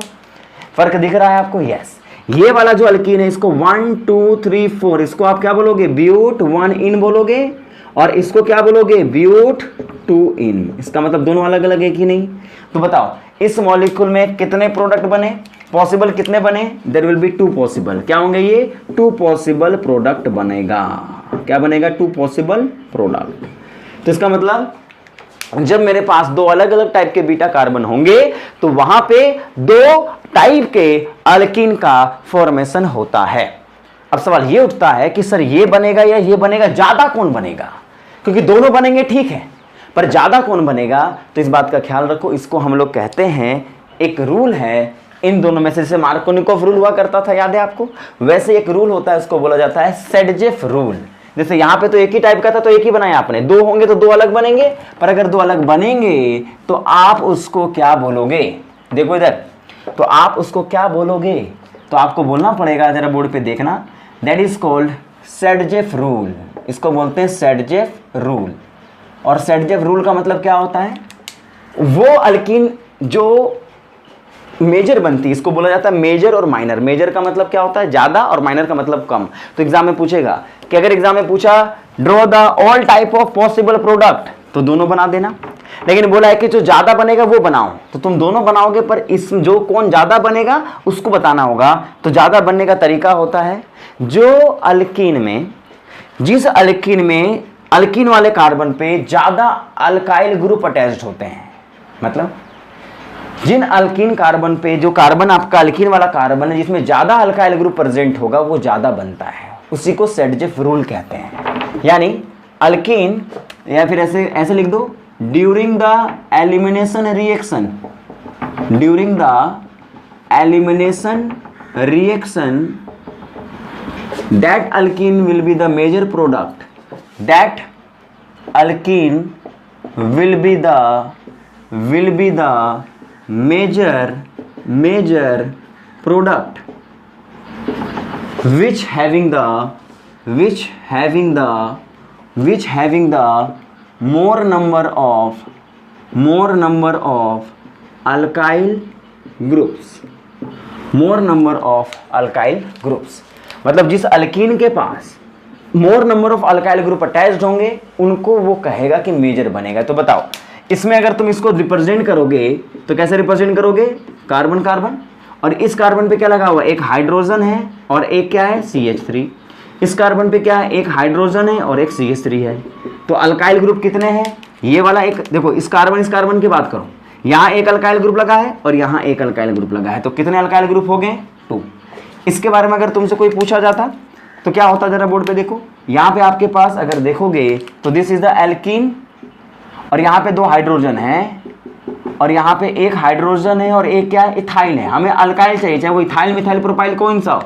फर्क दिख रहा है आपको? यस। ये वाला जो अल्कीन है इसको 1 2 3 4 इसको आप क्या बोलोगे, ब्यूट 1 इन बोलोगे, और इसको क्या बोलोगे, ब्यूट 2 इन। इसका मतलब दोनों अलग अलग है कि नहीं? तो बताओ इस मॉलिक्यूल में कितने प्रोडक्ट बने, पॉसिबल कितने बने? There will be 2 possible. क्या होंगे ये? 2 पॉसिबल प्रोडक्ट बनेगा। क्या बनेगा? 2 पॉसिबल प्रोडक्ट। तो इसका मतलब जब मेरे पास 2 अलग अलग टाइप के बीटा कार्बन होंगे तो वहां पे 2 टाइप के अल्कीन का फॉर्मेशन होता है। अब सवाल ये उठता है कि सर ये बनेगा या ये बनेगा, ज्यादा कौन बनेगा? क्योंकि दोनों बनेंगे ठीक है, पर ज्यादा कौन बनेगा? तो इस बात का ख्याल रखो, इसको हम लोग कहते हैं, एक रूल है इन दोनों में से, जैसे मार्कोनिकोव रूल हुआ करता था, याद है आपको? वैसे एक रूल होता है, उसको बोला जाता है सेडजेफ रूल। जैसे यहाँ पे तो एक ही टाइप का था तो एक ही बनाया आपने, 2 होंगे तो 2 अलग बनेंगे, पर अगर 2 अलग बनेंगे तो आप उसको क्या बोलोगे? देखो इधर, तो आप उसको क्या बोलोगे? तो आपको बोलना पड़ेगा, जरा बोर्ड पे देखना, दैट इज कॉल्ड सेडजेफ रूल। इसको बोलते हैं सेडजेफ रूल। और सेडजेफ रूल का मतलब क्या होता है? वो अल्कीन जो मेजर बनती है, इसको बोला जाता है मेजर और माइनर। मेजर का मतलब क्या होता है? ज्यादा, और माइनर का मतलब कम। तो एग्जाम में पूछेगा कि अगर एग्जाम में पूछा draw the all type of possible product, तो दोनों बना देना। लेकिन बोला है कि जो ज्यादा बनेगा वो बनाओ, तो तुम दोनों बनाओगे, पर इस जो कौन ज्यादा बनेगा उसको बताना होगा। तो ज्यादा बनने का तरीका होता है, जो अल्कीन में, जिस अल्कीन में अल्कीन वाले कार्बन पे ज्यादा अल्काइल ग्रुप अटैच्ड होते हैं, मतलब जिन अल्कीन कार्बन पे, जो कार्बन आपका अल्कीन वाला कार्बन है जिसमें ज्यादा अल्काइल ग्रुप प्रेजेंट होगा, वो ज्यादा बनता है, उसी को सेडजेफ रूल कहते हैं। यानी अल्कीन, या फिर ऐसे लिख दो, during the elimination reaction, during the elimination reaction that alkene will be the major product, that alkene will be the major product which having the more number of alkyl groups, मतलब जिस alkene के पास more number of alkyl group attached होंगे उनको वो कहेगा कि major बनेगा। तो बताओ इसमें अगर तुम इसको रिप्रेजेंट करोगे तो कैसे रिप्रेजेंट करोगे? कार्बन कार्बन, और इस कार्बन पे क्या लगा हुआ? एक हाइड्रोजन है और एक क्या है? CH3। इस कार्बन पे क्या है? एक हाइड्रोजन है और एक CH3 है। तो अल्काइल ग्रुप कितने हैं? ये वाला एक, देखो इस कार्बन की बात करो, यहाँ एक अल्काइल ग्रुप लगा है और यहाँ एक अल्काइल ग्रुप लगा है, तो कितने अल्काइल ग्रुप हो गए? 2। इसके बारे में अगर तुमसे कोई पूछा जाता तो क्या होता? जरा बोर्ड पे देखो, यहाँ पे आपके पास अगर देखोगे तो दिस इज द एल्कीन, और यहाँ पे 2 हाइड्रोजन है, और यहाँ पे एक हाइड्रोजन है और एक क्या है? इथाइल है। हमें अल्काइल चाहिए, चाहे वो इथाइल मिथाइल प्रोपाइल कौन सा हो।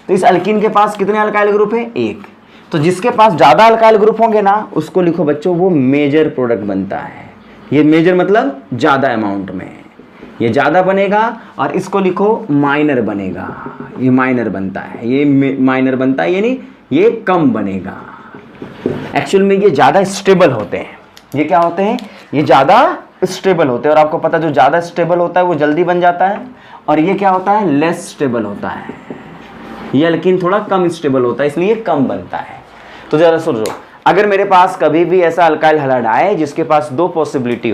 तो इस अल्कीन के पास कितने अल्काइल ग्रुप है? 1। तो जिसके पास ज्यादा अल्काइल ग्रुप होंगे ना, उसको लिखो बच्चों, वो मेजर प्रोडक्ट बनता है। ये मेजर मतलब ज्यादा अमाउंट में, ये ज्यादा बनेगा, और इसको लिखो माइनर बनेगा, ये माइनर बनता है, ये माइनर बनता है, यानी ये कम बनेगा। एक्चुअल में ये ज्यादा स्टेबल होते हैं। ये क्या होते हैं? ये ज्यादा स्टेबल होते हैं, और आपको पता है जो ज्यादा स्टेबल होता है वो जल्दी बन जाता है, और ये क्या होता है? लेस स्टेबल होता है। ये अल्कीन थोड़ा कम स्टेबल होता है, इसलिए कम बनता है। तो जरा सुनो, अगर मेरे पास कभी भी ऐसा अल्काइल हैलाइड आए जिसके पास 2 पॉसिबिलिटी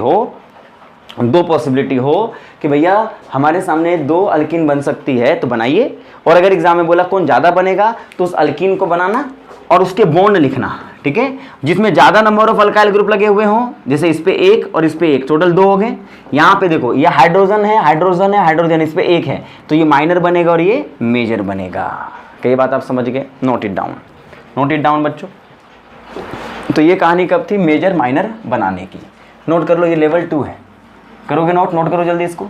हो कि भैया हमारे सामने 2 अल्कीन बन सकती है, तो बनाइए। और अगर एग्जाम में बोला कौन ज्यादा बनेगा, तो उस अल्कीन को बनाना और उसके बॉन्ड लिखना, ठीक है, जिसमें ज्यादा नंबर ऑफ अल्काइल ग्रुप लगे हुए हों। जैसे इस पे 1 और इस पे 1, टोटल 2 हो गए। यहाँ पे देखो ये हाइड्रोजन, इस पे 1 है, तो ये माइनर बनेगा और ये मेजर बनेगा। कई बात आप समझ गए? नोट इट डाउन बच्चों। तो ये कहानी कब थी? मेजर माइनर बनाने की। नोट कर लो, ये लेवल 2 है। करोगे नोट करो जल्दी इसको।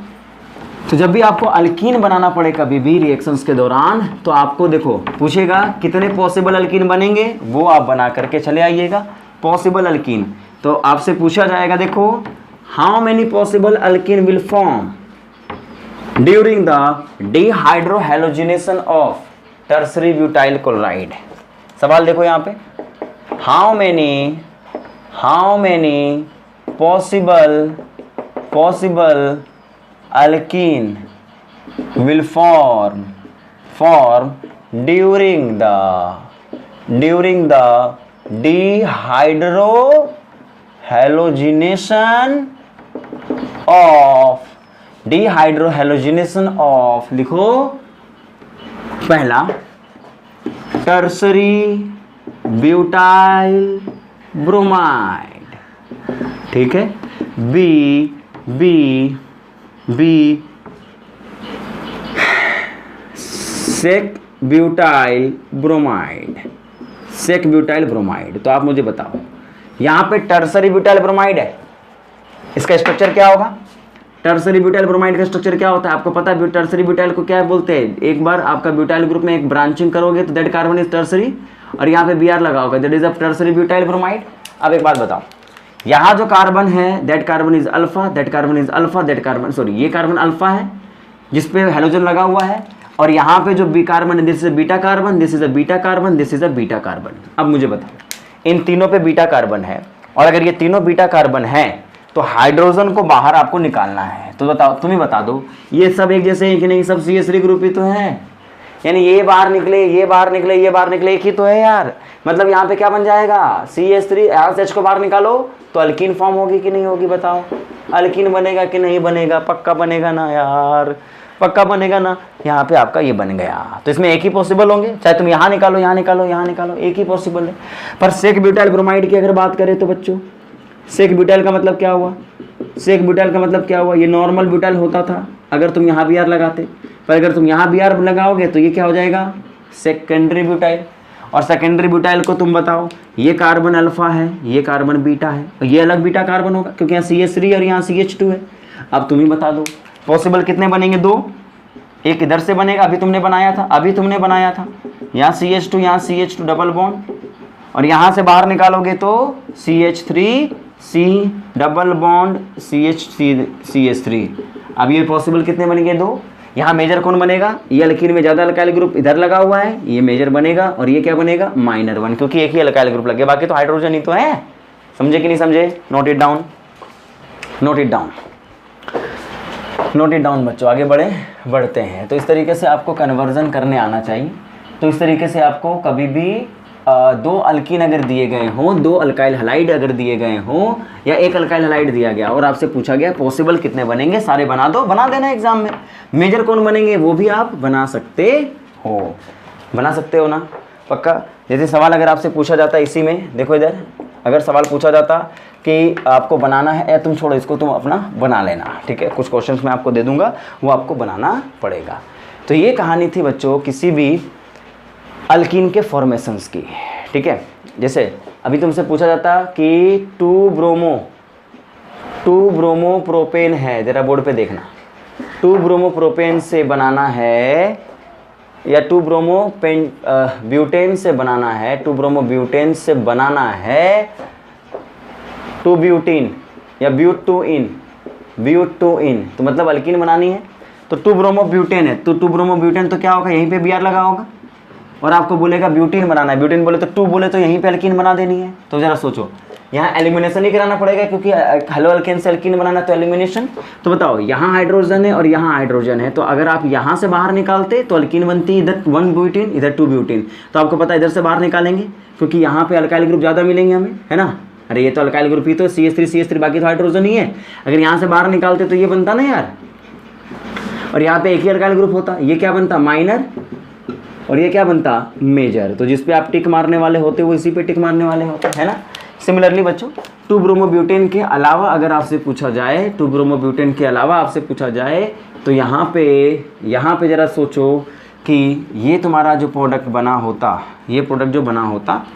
तो जब भी आपको अल्कीन बनाना पड़े कभी भी रिएक्शंस के दौरान, तो आपको देखो पूछेगा कितने पॉसिबल अल्कीन बनेंगे, वो आप बना करके चले आइएगा। पॉसिबल अल्कीन तो आपसे पूछा जाएगा, देखो how many possible alkene will form during the dehydrohalogenation of tertiary butyl chloride. सवाल देखो यहाँ पे, how many possible alkene will form during the dehydrohalogenation of लिखो पहला टर्सरी ब्यूटाइल ब्रोमाइड, ठीक है, बी सेक ब्यूटाइल ब्रोमाइड। तो आप मुझे बताओ, यहाँ पे टर्सरी ब्यूटाइल ब्रोमाइड है, इसका स्ट्रक्चर क्या होगा? टर्सरी ब्यूटाइल ब्रोमाइड का स्ट्रक्चर क्या होता है आपको पता है? टर्सरी ब्यूटाइल को क्या बोलते हैं? एक बार आपका ब्यूटाइल ग्रुप में एक ब्रांचिंग करोगे तो दैट कार्बन इज टर्सरी, और यहाँ पे Br लगाओगे that is a tertiary butyl bromide. अब एक बात बताओ, यहाँ जो कार्बन है that carbon is alpha, that carbon is alpha, that carbon sorry ये कार्बन अल्फा है जिसपे हेलोजन लगा हुआ है, और यहाँ पे जो बी कार्बन है this is a beta carbon, this is a beta carbon, this is a beta carbon. अब मुझे बताओ इन तीनों पे बीटा कार्बन है, और अगर ये तीनों बीटा कार्बन है तो हाइड्रोजन को बाहर आपको निकालना है। तो बताओ, तुम ही बता दो, ये सब एक जैसे हैं कि नहीं? सब CH3 ग्रुप ही तो है, यानी ये बाहर निकले, ये बाहर निकले, ये बाहर निकले, एक ही तो है यार। मतलब यहाँ पे क्या बन जाएगा? CH3 H को बाहर निकालो तो अल्कीन फॉर्म होगी कि नहीं होगी? बताओ, अल्कीन बनेगा कि नहीं बनेगा? पक्का बनेगा ना यार, पक्का बनेगा ना। यहाँ पे आपका ये बन गया, तो इसमें एक ही पॉसिबल होंगे, चाहे तुम यहाँ निकालो, यहाँ निकालो, यहाँ निकालो, एक ही पॉसिबल है। पर सेक ब्यूटाइल ब्रोमाइड की अगर बात करें तो बच्चों, सेक ब्यूटाइल का मतलब क्या हुआ? सेक ब्यूटाइल का मतलब क्या हुआ? ये नॉर्मल ब्यूटाइल होता था अगर तुम यहाँ Br लगाते, पर अगर तुम यहाँ Br लगाओगे तो ये क्या हो जाएगा? Secondary butyl. और सेकेंडरी ब्यूटाइल को तुम बताओ, ये कार्बन अल्फा है, ये कार्बन बीटा है, और ये अलग बीटा कार्बन होगा क्योंकि यहाँ CH3 और यहाँ CH2 है। अब तुम ही बता दो पॉसिबल कितने बनेंगे? 2। एक इधर से बनेगा, अभी तुमने बनाया था, यहाँ CH2, यहाँ CH2 डबल बॉन्ड, और यहाँ से बाहर निकालोगे तो CH3C डबल बॉन्ड CH3। अब ये पॉसिबल कितने बनेंगे? 2। यहाँ मेजर कौन बनेगा? ये अल्कीन में ज़्यादा अल्काइल ग्रुप इधर लगा हुआ है, ये मेजर बनेगा, और ये क्या बनेगा? माइनर 1, क्योंकि एक ही अल्काइल ग्रुप लगे, बाकी तो हाइड्रोजन ही तो है। समझे कि नहीं समझे? नोट इट डाउन बच्चों। आगे बढ़ते हैं। तो इस तरीके से आपको कन्वर्जन करने आना चाहिए। तो इस तरीके से आपको कभी भी 2 अल्कीन अगर दिए गए हों, 2 अल्काइल हैलाइड अगर दिए गए हों, या एक अल्काइल हैलाइड दिया गया और आपसे पूछा गया पॉसिबल कितने बनेंगे, सारे बना देना एग्जाम में। मेजर कौन बनेंगे वो भी आप बना सकते हो ना, पक्का। जैसे सवाल अगर आपसे पूछा जाता है इसी में, देखो इधर अगर सवाल पूछा जाता कि आपको बनाना है, या तुम छोड़ो इसको, तुम अपना बना लेना, ठीक है। कुछ क्वेश्चंस मैं आपको दे दूंगा, वो आपको बनाना पड़ेगा। तो ये कहानी थी बच्चों किसी भी अल्कीन के फॉर्मेशंस की, ठीक है। जैसे अभी तुमसे पूछा जाता कि 2 ब्रोमो प्रोपेन है, जरा बोर्ड पे देखना, 2 ब्रोमो प्रोपेन से बनाना है या 2 ब्रोमो ब्यूटेन से बनाना है, 2 ब्रोमो ब्यूटेन से बनाना है 2 ब्यूटीन या ब्यूट टू इन, तो मतलब अल्कीन बनानी है। तो 2 ब्रोमो ब्यूटेन है, तो 2 ब्रोमो ब्यूटेन तो क्या होगा? यहीं पे Br लगा होगा, और आपको बोलेगा ब्यूटीन बनाना है, ब्यूटीन बोले तो 2 बोले तो यहीं पे अल्कीन बना देनी है। तो जरा सोचो, यहाँ एलिमिनेशन ही कराना पड़ेगा क्योंकि हेलो अल्केन से अल्कीन बनाना, तो एलिमिनेशन। तो बताओ यहाँ हाइड्रोजन है और यहाँ हाइड्रोजन है, तो अगर आप यहाँ से बाहर निकालते तो अल्कीन बनती, इधर 1 ब्यूटीन इधर 2 ब्यूटीन, तो आपको पता है इधर से बाहर निकालेंगे क्योंकि यहाँ पे अल्काइल ग्रुप ज़्यादा मिलेंगे हमें, है ना। अरे ये तो अल्काइल ग्रुप ही तो CH3 बाकी तो हाइड्रोजन ही है। अगर यहाँ से बाहर निकालते तो ये बनता ना यार, और यहाँ पे एक ही अल्काइल ग्रुप होता, ये क्या बनता? माइनर, और ये क्या बनता? मेजर। तो जिस पे आप टिक मारने वाले होते वो इसी पे टिक मारने वाले होते, है ना। सिमिलरली बच्चों 2 ब्रोमो ब्यूटेन के अलावा अगर आपसे पूछा जाए, 2 ब्रोमो ब्यूटेन के अलावा आपसे पूछा जाए तो यहाँ पे ज़रा सोचो कि ये तुम्हारा जो प्रोडक्ट बना होता, ये प्रोडक्ट जो बना होता,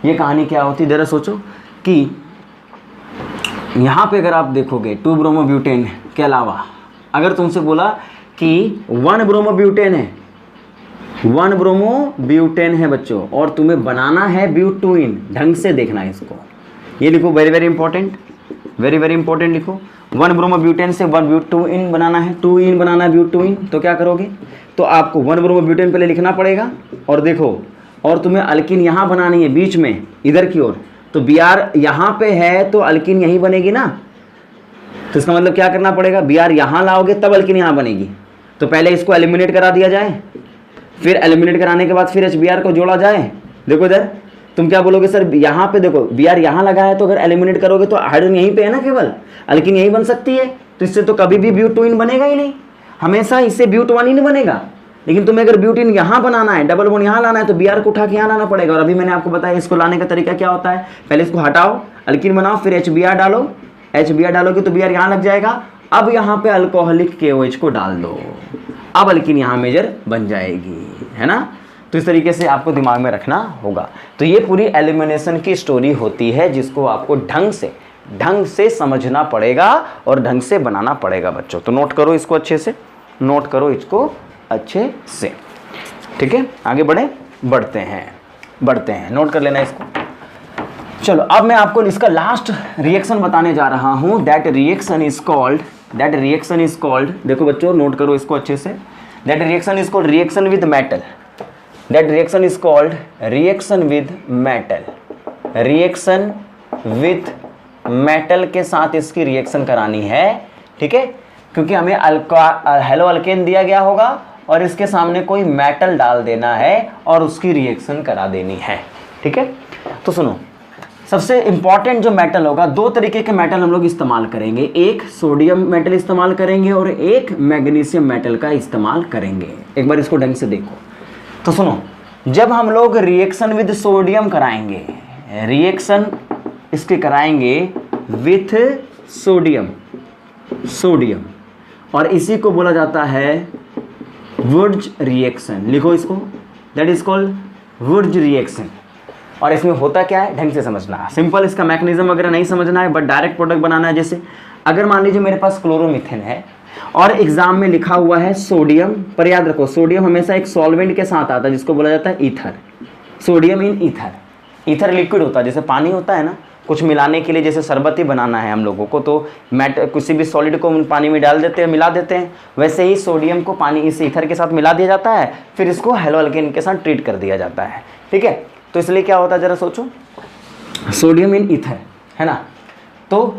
ये कहानी क्या होती? ज़रा सोचो कि यहाँ पे अगर आप देखोगे 2 ब्रोमो ब्यूटेन के अलावा अगर तुमसे बोला कि 1 ब्रोमो ब्यूटेन है, 1 ब्रोमो ब्यूटेन है बच्चों, और तुम्हें बनाना है ब्यूट टू इन, ढंग से देखना है इसको, ये लिखो, very very important. Very very important लिखो। 1 ब्रोमोब्यूटेन से 1 ब्यूटोइन बनाना है, 2 इन बनाना है ब्यूटोइन, तो क्या करोगे, तो आपको 1 ब्रोमोब्यूटेन पहले लिखना पड़ेगा। और देखो, और तुम्हें अल्किन यहाँ बनानी है बीच में इधर की ओर, तो Br यहाँ पे है तो अल्किन यहीं बनेगी ना, तो इसका मतलब क्या करना पड़ेगा, Br यहाँ लाओगे तब अल्किन यहाँ बनेगी। तो पहले इसको एलिमिनेट करा दिया जाए, फिर एलिमिनेट कराने के बाद फिर HBr को जोड़ा जाए। देखो इधर तुम क्या बोलोगे सर, यहाँ पे देखो Br यहाँ लगा है, तो अगर एलिमिनेट करोगे तो हाइड्रोजन यहीं पे है ना, केवल अल्किन यहीं बन सकती है, तो इससे तो कभी भी ब्यूटोइन बनेगा ही नहीं, हमेशा इससे ब्यूटोइन बनेगा। लेकिन तुम्हें अगर ब्यूटीन यहाँ बनाना है, डबल बॉन्ड यहाँ लाना है, तो Br को उठा के यहाँ लाना पड़ेगा। और अभी मैंने आपको बताया इसको लाने का तरीका क्या होता है, पहले इसको हटाओ, अल्किन बनाओ, फिर HBr डालो, HBr डालोगे तो Br यहाँ लग जाएगा। अब यहाँ पे अल्कोहलिक KOH को डाल दो, अब अल्किन यहाँ मेजर बन जाएगी, है ना। तो इस तरीके से आपको दिमाग में रखना होगा। तो ये पूरी एलिमिनेशन की स्टोरी होती है, जिसको आपको ढंग से समझना पड़ेगा और ढंग से बनाना पड़ेगा बच्चों। तो नोट करो इसको अच्छे से, नोट करो इसको अच्छे से, ठीक है। आगे बढ़ते हैं, नोट कर लेना इसको। चलो अब मैं आपको इसका लास्ट रिएक्शन बताने जा रहा हूं। दैट रिएक्शन इज कॉल्ड, देखो बच्चों नोट करो इसको अच्छे से। That reaction is called reaction with metal. That reaction is called reaction with metal. Reaction with metal के साथ इसकी रिएक्शन करानी है, ठीक है, क्योंकि हमें हेलो अल्केन दिया गया होगा और इसके सामने कोई मेटल डाल देना है और उसकी रिएक्शन करा देनी है, ठीक है। तो सुनो, सबसे इंपॉर्टेंट जो मेटल होगा, 2 तरीके के मेटल हम लोग इस्तेमाल करेंगे, एक सोडियम मेटल इस्तेमाल करेंगे और एक मैग्नीशियम मेटल का इस्तेमाल करेंगे। एक बार इसको ढंग से देखो। तो सुनो, जब हम लोग रिएक्शन विद सोडियम कराएंगे, रिएक्शन इसके कराएंगे विथ सोडियम, और इसी को बोला जाता है वुर्ज रिएक्शन। लिखो इसको, दैट इज कॉल्ड वुर्ज रिएक्शन। और इसमें होता क्या है, ढंग से समझना, सिंपल इसका मैकेनिज्म वगैरह नहीं समझना है, बट डायरेक्ट प्रोडक्ट बनाना है। जैसे अगर मान लीजिए मेरे पास क्लोरोमीथेन है और एग्जाम में लिखा हुआ है सोडियम, पर याद रखो सोडियम हमेशा एक सॉल्वेंट के साथ आता है जिसको बोला जाता है ether. Sodium in ether. Ether liquid होता है, जैसे पानी होता है ना, कुछ मिलाने के लिए, जैसे शरबत ही बनाना है हम लोगों को, तो किसी भी सॉलिड को पानी में डाल देते हैं, मिला देते हैं, वैसे ही सोडियम को पानी इस ईथर के साथ मिला दिया जाता है, फिर इसको हेलो अल्केन के साथ ट्रीट कर दिया जाता है, ठीक है। तो इसलिए क्या होता है, जरा सोचो, सोडियम इन ईथर, है ना। तो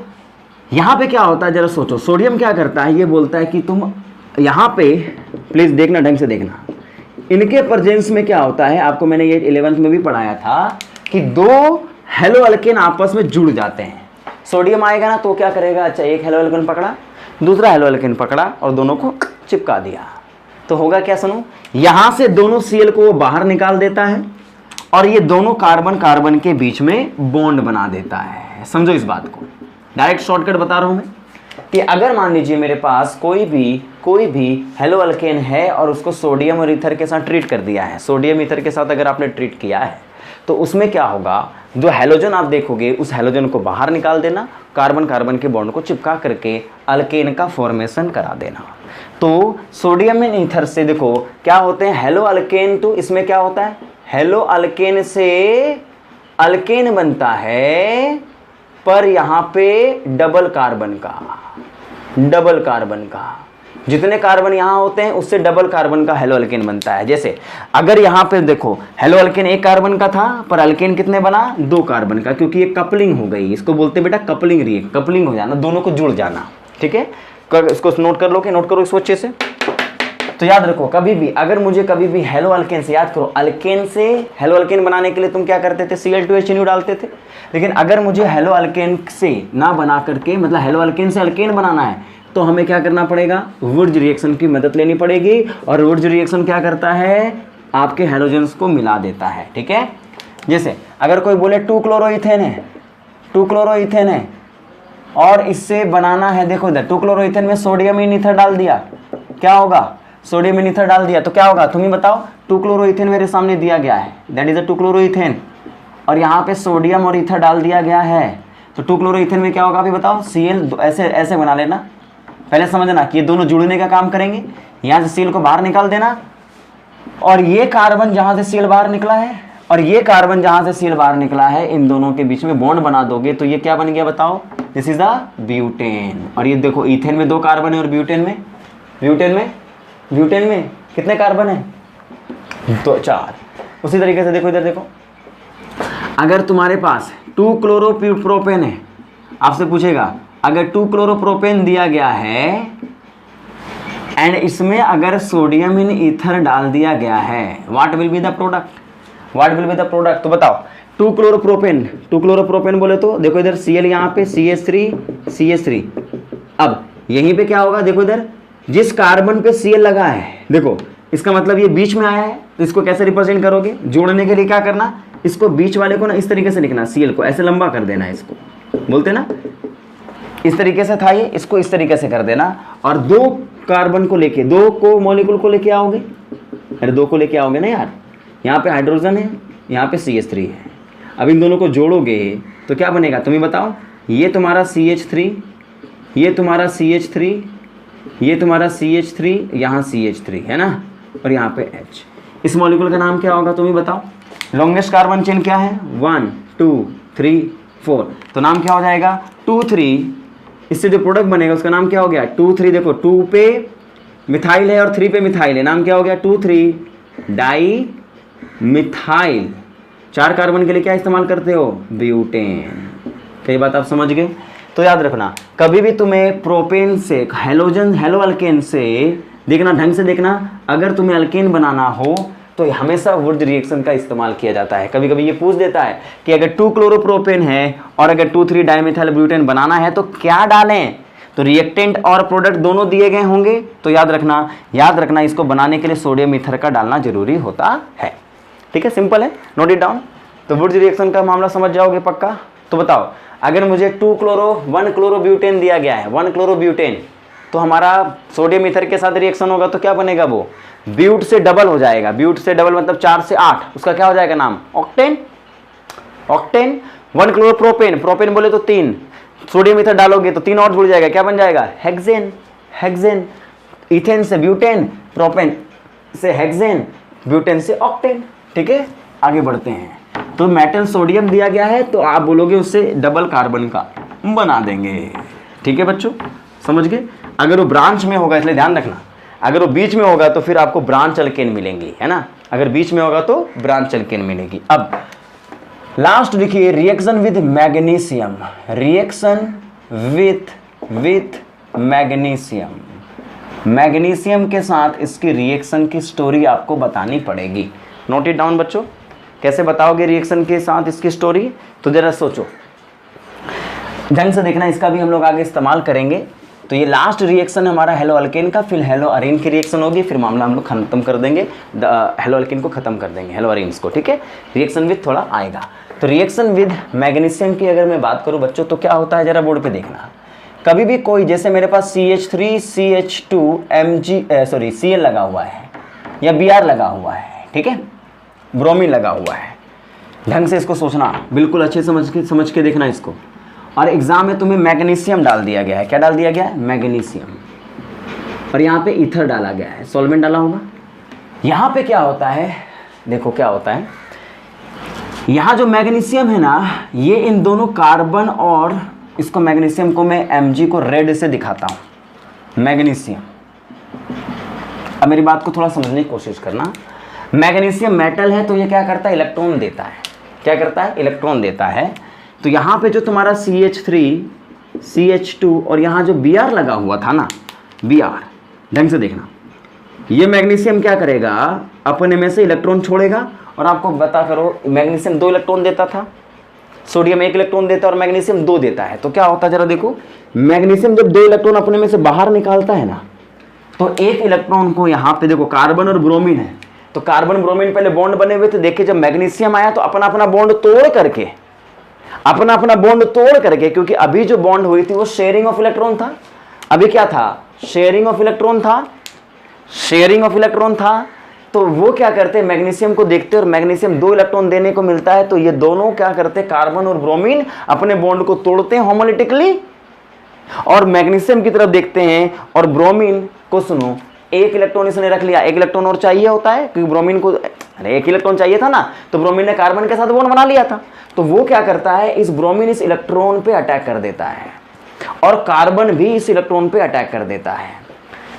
यहाँ पे क्या होता है, जरा सोचो, सोडियम क्या करता है, ये बोलता है कि तुम यहाँ पे प्लीज देखना, ढंग से देखना, इनके प्रेजेंस में क्या होता है, आपको मैंने ये 11th में भी पढ़ाया था कि 2 हेलो अल्केन आपस में जुड़ जाते हैं। सोडियम आएगा ना तो क्या करेगा, अच्छा एक हेलो अल्केन पकड़ा, दूसरा हेलो अल्केन पकड़ा और दोनों को चिपका दिया, तो होगा क्या, सुनो, यहां से दोनों Cl को वो बाहर निकाल देता है और ये दोनों कार्बन कार्बन के बीच में बॉन्ड बना देता है। समझो इस बात को, डायरेक्ट शॉर्टकट बता रहा हूं मैं, कि अगर मान लीजिए मेरे पास कोई भी हेलो अल्केन है और उसको सोडियम और ईथर के साथ ट्रीट कर दिया है, सोडियम ईथर के साथ अगर आपने ट्रीट किया है, तो उसमें क्या होगा, जो हैलोजन आप देखोगे उस हैलोजन को बाहर निकाल देना, कार्बन कार्बन के बॉन्ड को चिपका करके अल्केन का फॉर्मेशन करा देना। तो सोडियम इन ईथर से देखो क्या होते हैं, हेलो अल्केन, तो इसमें क्या होता है, हेलो अल्केन से अल्केन बनता है, पर यहाँ पे डबल कार्बन का, जितने कार्बन यहाँ होते हैं उससे डबल कार्बन का हेलो अल्केन बनता है। जैसे अगर यहाँ पे देखो हेलो अल्केन 1 कार्बन का था, पर अल्केन कितने बना, 2 कार्बन का, क्योंकि ये कपलिंग हो गई, इसको बोलते हैं बेटा कपलिंग रिएक्शन, कपलिंग हो जाना, दोनों को जुड़ जाना, ठीक है। इसको नोट कर लो, नोट करो इसको अच्छे से। तो याद रखो, कभी भी अगर मुझे कभी भी हेलो अल्केन से, याद करो अल्केन से हेलो अल्केन बनाने के लिए तुम क्या करते थे, Cl2H डालते थे, लेकिन अगर मुझे हेलो अल्केन से ना बना करके, मतलब हेलो अल्केन से अल्केन बनाना है, तो हमें क्या करना पड़ेगा, वुर्ज रिएक्शन की मदद लेनी पड़ेगी। और वुर्ज रिएक्शन क्या करता है, आपके हेलोजेंस को मिला देता है, ठीक है। जैसे अगर कोई बोले 2 क्लोरोइथेन है, 2 क्लोरोइथेन है और इससे बनाना है, देखो इधर 2 क्लोरोइथेन में सोडियम इन ईथर डाल दिया, क्या होगा, सोडियम इन ईथर डाल दिया तो क्या होगा, तुम ही बताओ। 2 क्लोरोइथेन मेरे सामने दिया गया है, दैट इज अ 2 क्लोरोइथेन, और यहाँ पे सोडियम और ईथर डाल दिया गया है, तो 2 क्लोरोइथेन में क्या होगा अभी बताओ, Cl, ऐसे बना लेना, पहले समझना कि ये दोनों जुड़ने का काम करेंगे, यहाँ से Cl को बाहर निकाल देना, और ये कार्बन जहाँ से Cl बाहर निकला है और ये कार्बन जहाँ से Cl बाहर निकला है, इन दोनों के बीच में बॉन्ड बना दोगे, तो ये क्या बन गया बताओ, दिस इज द ब्यूटेन। और ये देखो इथेन में 2 कार्बन है और ब्यूटेन में कितने कार्बन है? 2 4। उसी तरीके से देखो इधर देखो, अगर तुम्हारे पास 2 क्लोरोप्रोपेन है, आपसे पूछेगा अगर 2 क्लोरोप्रोपेन दिया गया है एंड इसमें अगर सोडियम इन ईथर डाल दिया गया है, what will be the product? तो बताओ 2 क्लोरोप्रोपेन बोले तो देखो इधर Cl यहाँ पे CH3। अब यहीं पे क्या होगा, देखो इधर जिस कार्बन पे Cl लगा है, देखो इसका मतलब ये बीच में आया है, तो इसको कैसे रिप्रेजेंट करोगे? जोड़ने के लिए क्या करना, इसको बीच वाले को ना इस तरीके से लिखना, Cl को ऐसे लंबा कर देना, इसको बोलते ना इस तरीके से था ये, इसको इस तरीके से कर देना और 2 कार्बन को लेके 2 को मॉलिक्यूल को लेके आओगे, अरे 2 को लेके आओगे ना यार, यहाँ पे हाइड्रोजन है, यहाँ पे CH3 है। अब इन दोनों को जोड़ोगे तो क्या बनेगा तुम्हें बताओ, ये तुम्हारा CH3, ये तुम्हारा CH3, ये तुम्हारा CH3, यहाँ CH3 है ना, और यहाँ पे H। इस मॉलिक्यूल का नाम क्या होगा तुम्हें बताओ? लॉन्गेस्ट कार्बन चेन क्या है? 1 2 3 4, तो नाम क्या हो जाएगा? 2 3। इससे जो प्रोडक्ट बनेगा उसका नाम क्या हो गया? 2 3। देखो 2 पे मिथाइल है और 3 पे मिथाइल है, नाम क्या हो गया? 2 3 डाई मिथाइल। 4 कार्बन के लिए क्या इस्तेमाल करते हो? ब्यूटेन। कई बात आप समझ गए? तो याद रखना, कभी भी तुम्हें प्रोपेन से हेलो अल्केन से देखना, ढंग से देखना, अगर तुम्हें अल्केन बनाना हो तो हमेशा वुर्ज रिएक्शन का इस्तेमाल किया जाता है। कभी कभी ये पूछ देता है कि अगर 2 क्लोरोप्रोपेन है और अगर 2 3 डाइमिथाइल ब्यूटेन बनाना है तो क्या डालें? तो रिएक्टेंट और प्रोडक्ट दोनों दिए गए होंगे, तो याद रखना इसको बनाने के लिए सोडियम ईथर का डालना जरूरी होता है। ठीक है, सिंपल है, नोट इट डाउन। तो वुर्ज रिएक्शन का मामला समझ जाओगे पक्का। तो बताओ अगर मुझे 1 क्लोरोब्यूटेन दिया गया है, 1 क्लोरोब्यूटेन, तो हमारा सोडियम ईथर के साथ रिएक्शन होगा तो क्या बनेगा? वो ब्यूट से डबल हो जाएगा। ब्यूट से डबल मतलब 4 से 8, उसका क्या हो जाएगा नाम? ऑक्टेन। 1 क्लोरोप्रोपेन बोले तो 3, सोडियम ईथर डालोगे तो 3 और जुड़ जाएगा, क्या बन जाएगा? हेक्सेन। इथेन से ब्यूटेन, प्रोपेन से हेक्सेन, ब्यूटेन से ऑक्टेन। ठीक है, आगे बढ़ते हैं। तो मेटल सोडियम दिया गया है तो आप बोलोगे उससे डबल कार्बन का बना देंगे। ठीक है बच्चों, समझ गए? अगर वो ब्रांच में होगा, इसलिए ध्यान रखना, अगर वो बीच में होगा तो फिर आपको ब्रांच अल्केन मिलेंगी, है ना। अगर बीच में होगा तो ब्रांच अल्केन मिलेगी। अब लास्ट देखिए, reaction with magnesium. Reaction with magnesium. Magnesium के साथ इसकी रिएक्शन की स्टोरी आपको बतानी पड़ेगी। नोट इट डाउन बच्चों। कैसे बताओगे रिएक्शन के साथ इसकी स्टोरी? तो जरा सोचो, ढंग से देखना, इसका भी हम लोग आगे इस्तेमाल करेंगे। तो ये लास्ट रिएक्शन हमारा हेलो अल्केन का, फिर हेलो अरेन की रिएक्शन होगी, फिर मामला हम लोग खत्म कर देंगे, हेलो अल्केन को खत्म कर देंगे, हेलो अरेन्स को। ठीक है, रिएक्शन विद थोड़ा आएगा। तो रिएक्शन विद मैग्नीशियम की अगर मैं बात करूँ बच्चों, तो क्या होता है जरा बोर्ड पे देखना। कभी भी कोई, जैसे मेरे पास CH3 CH2 Cl लगा हुआ है या Br लगा हुआ है, ठीक है, ब्रोमीन लगा हुआ है, ढंग से इसको सोचना, बिल्कुल अच्छे समझ के देखना इसको। और एग्जाम में तुम्हें मैग्नीशियम डाल दिया गया है, क्या डाल दिया गया है? मैग्नीशियम। और यहाँ पे ईथर डाला गया है, सॉल्वेंट डाला होगा। यहाँ पे क्या होता है, देखो क्या होता है, यहाँ जो मैग्नीशियम है ना, ये इन दोनों कार्बन और इसको, मैग्नीशियम को मैं Mg को रेड से दिखाता हूँ, मैग्नीशियम। अब मेरी बात को थोड़ा समझने की कोशिश करना। मैग्नीशियम मेटल है तो ये क्या करता है? इलेक्ट्रॉन देता है। क्या करता है? इलेक्ट्रॉन देता है। तो यहाँ पे जो तुम्हारा CH3 CH2 और यहाँ जो Br लगा हुआ था ना, Br, ढंग से देखना, ये मैग्नीशियम क्या करेगा? अपने में से इलेक्ट्रॉन छोड़ेगा। और आपको बता करो, मैग्नीशियम 2 इलेक्ट्रॉन देता था, सोडियम 1 इलेक्ट्रॉन देता है और मैग्नीशियम 2 देता है। तो क्या होता है जरा देखो, मैग्नीशियम जब 2 इलेक्ट्रॉन अपने में से बाहर निकालता है ना, तो 1 इलेक्ट्रॉन को यहाँ पे देखो, कार्बन और ब्रोमीन है, तो कार्बन ब्रोमीन पहले बॉन्ड बने हुए थे। देखिए जब मैग्नीशियम आया तो अपना अपना बॉन्ड तोड़ करके, क्योंकि अभी जो बॉन्ड हुई थी वो शेयरिंग ऑफ इलेक्ट्रॉन था। अभी क्या था? शेयरिंग ऑफ इलेक्ट्रॉन था। तो वो क्या करते, मैग्नीशियम को देखते और मैग्नीशियम 2 इलेक्ट्रॉन देने को मिलता है, तो ये दोनों क्या करते, कार्बन और ब्रोमीन अपने बॉन्ड को तोड़ते हैं होमोलिटिकली, और मैग्नीशियम की तरफ देखते हैं और ब्रोमीन को, सुनो, 1 इलेक्ट्रॉन इसने रख लिया, 1 इलेक्ट्रॉन और चाहिए होता है, क्योंकि ब्रोमीन को 1 इलेक्ट्रॉन चाहिए था ना, तो ब्रोमीन ने कार्बन के साथ बॉन्ड बना लिया था। तो वो क्या करता है, इस ब्रोमीन इस इलेक्ट्रॉन पे अटैक कर देता है। और कार्बन भी इस इलेक्ट्रॉन पे अटैक कर देता है।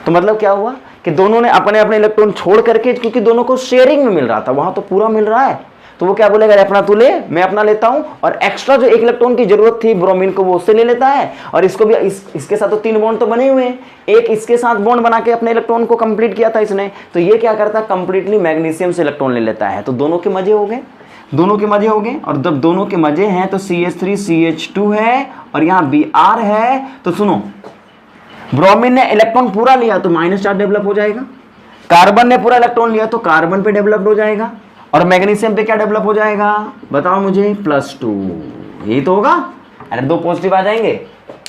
तो मतलब क्या हुआ कि दोनों ने अपने अपने इलेक्ट्रॉन छोड़ करके, क्योंकि दोनों को शेयरिंग में मिल रहा था, वहां तो पूरा मिल रहा है, तो वो क्या बोलेगा, अपना तू ले, मैं अपना लेता हूं, और एक्स्ट्रा जो एक इलेक्ट्रॉन की जरूरत थी ब्रोमीन को वो उससे ले लेता है, और इसको भी इसके साथ तो 3 बॉन्ड तो बने हुए हैं, एक इसके साथ बॉन्ड बना के अपने इलेक्ट्रॉन को कंप्लीट किया था इसने, तो ये क्या करता है, कंप्लीटली मैग्नीशियम से इलेक्ट्रॉन ले लेता है। तो दोनों के मजे हो गए, दोनों के मजे हो गए। और जब दोनों के मजे हैं तो CH3CH2 है और यहाँ Br है। तो सुनो, ब्रोमीन ने इलेक्ट्रॉन पूरा लिया तो माइनस चार्ज डेवलप हो जाएगा, कार्बन ने पूरा इलेक्ट्रॉन लिया तो कार्बन पे डेवलप हो जाएगा, और मैग्नीशियम पे क्या डेवलप हो जाएगा, बताओ मुझे, +2। यही तो होगा, अरे 2 पॉजिटिव आ जाएंगे।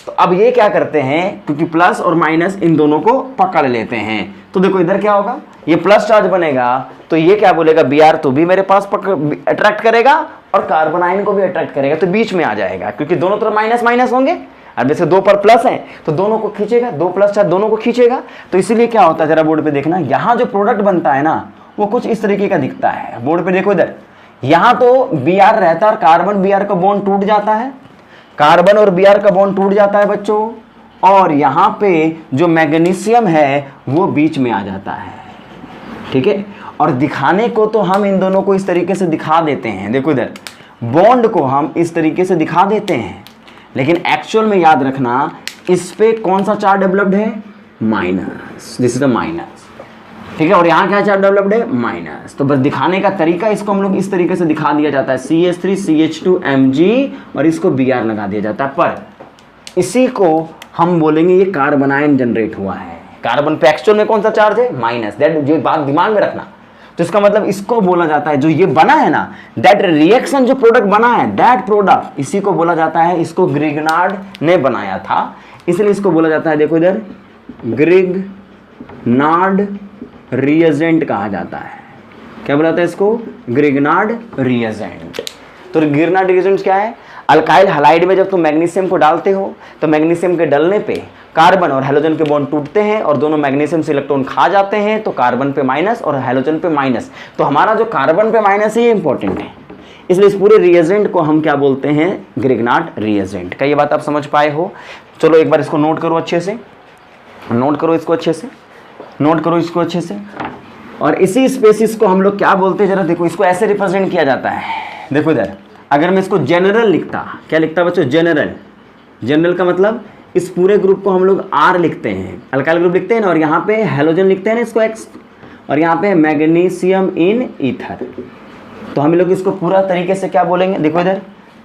तो अब ये क्या करते हैं, क्योंकि प्लस और माइनस इन दोनों को पकड़ लेते हैं, तो देखो इधर क्या होगा, ये प्लस चार्ज बनेगा, तो ये क्या बोलेगा, Br तो भी मेरे पास अट्रैक्ट करेगा और कार्बन आयन को भी अट्रैक्ट करेगा, तो बीच में आ जाएगा, क्योंकि दोनों तरफ माइनस माइनस होंगे। अब जैसे 2 पर प्लस है तो दोनों को खींचेगा, 2 प्लस चार्ज दोनों को खींचेगा। तो इसीलिए क्या होता है, जरा बोर्ड पे देखना, यहाँ जो प्रोडक्ट बनता है ना वो कुछ इस तरीके का दिखता है। बोर्ड पे देखो इधर, यहाँ तो Br रहता है और कार्बन Br का बॉन्ड टूट जाता है, कार्बन और Br का बॉन्ड टूट जाता है बच्चों, और यहाँ पे जो मैग्नीशियम है वो बीच में आ जाता है, ठीक है। और दिखाने को तो हम इन दोनों को इस तरीके से दिखा देते हैं, देखो इधर बॉन्ड को हम इस तरीके से दिखा देते हैं, लेकिन एक्चुअल में याद रखना इस पे कौन सा चार्ज डेवलप्ड है, minus, this is the minus, ठीक है। और यहाँ क्या चार्ज डेवलप्ड है, माइनस। तो बस दिखाने का तरीका इसको हम लोग इस तरीके से दिखा दिया जाता है, CH3CH2Mg और इसको Br लगा दिया जाता है, पर इसी को हम बोलेंगे ये कार्बन आयन जनरेट हुआ है। कार्बन पे एक्चुअल में कौन सा चार्ज है, माइनस, दैट, ये बात दिमाग में रखना। तो इसका मतलब इसको बोला जाता है, जो ये बना है ना, दैट रिएक्शन जो प्रोडक्ट बना है, दैट प्रोडक्ट, इसी को बोला जाता है, इसको ग्रिग्नार्ड ने बनाया था, इसलिए इसको बोला जाता है, देखो इधर, ग्रिग्नार्ड रिएजेंट कहा जाता है। क्या बोलाता है इसको, ग्रिग्नार्ड रिएजेंट। तो ग्रिग्नार्ड रिएजेंट क्या है, अल्काइल हैलाइड में जब तुम मैग्नीशियम को डालते हो तो मैग्नीशियम के डलने पे कार्बन और हैलोजन के बॉन्ड टूटते हैं और दोनों मैग्नीशियम से इलेक्ट्रॉन खा जाते हैं, तो कार्बन पे माइनस और हैलोजन पे माइनस। तो हमारा जो कार्बन पे माइनस है ये इंपॉर्टेंट है, इसलिए इस पूरे रिएजेंट को हम क्या बोलते हैं, ग्रिग्नार्ड रिएजेंट। क्या ये बात आप समझ पाए हो? चलो एक बार इसको नोट करो अच्छे से, नोट करो इसको अच्छे से, नोट करो इसको अच्छे से। और इसी स्पेसिस को हम लोग क्या बोलते हैं, जरा देखो, इसको ऐसे रिप्रेजेंट किया जाता है, देखो इधर, अगर मैं इसको जनरल लिखता, क्या लिखता बच्चों, जनरल। जनरल का मतलब इस पूरे ग्रुप को हम लोग R लिखते हैं, अल्काइल ग्रुप लिखते हैं ना, और यहाँ पे हैलोजन लिखते हैं ना इसको X, और यहाँ पे मैग्नीशियम इन ईथर। तो हम लोग इसको पूरा तरीके से क्या बोलेंगे, देखो इधर,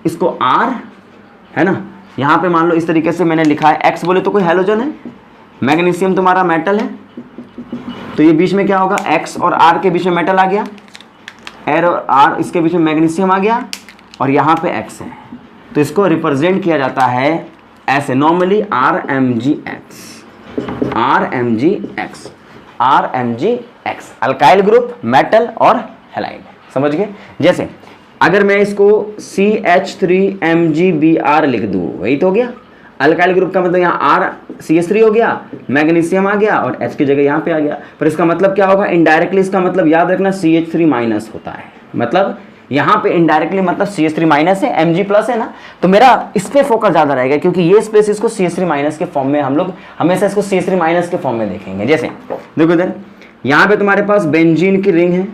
इसको R है ना, यहाँ पे मान लो इस तरीके से मैंने लिखा है, X बोले तो कोई हैलोजन है, मैग्नीशियम तुम्हारा मेटल है, तो ये बीच में क्या होगा, X और R के बीच में मेटल आ गया, R और R इसके बीच में मैग्नीशियम आ गया, और यहाँ पे X है, तो इसको रिप्रेजेंट किया जाता है ऐसे, normally RMgX, RMgX, RMgX, alkyl group, metal और हैलाइड, समझ गए। जैसे अगर मैं इसको CH3MgBr लिख दूँ, वही तो हो गया, अल्काइल ग्रुप का मतलब यहाँ R CH3 हो गया, मैग्नीशियम आ गया और H की जगह यहाँ पे आ गया, पर इसका मतलब क्या होगा, इनडायरेक्टली इसका मतलब याद रखना CH3 माइनस होता है, मतलब यहाँ पे इनडायरेक्टली मतलब CH3 माइनस है, Mg प्लस है ना, तो मेरा इस पे फोकस ज़्यादा रहेगा, क्योंकि ये स्पेस इसको CH3 माइनस के फॉर्म में, हम लोग हमेशा इसको CH3 माइनस के फॉर्म में देखेंगे। जैसे देखो इधर, यहाँ पे तुम्हारे पास बेंजीन की रिंग है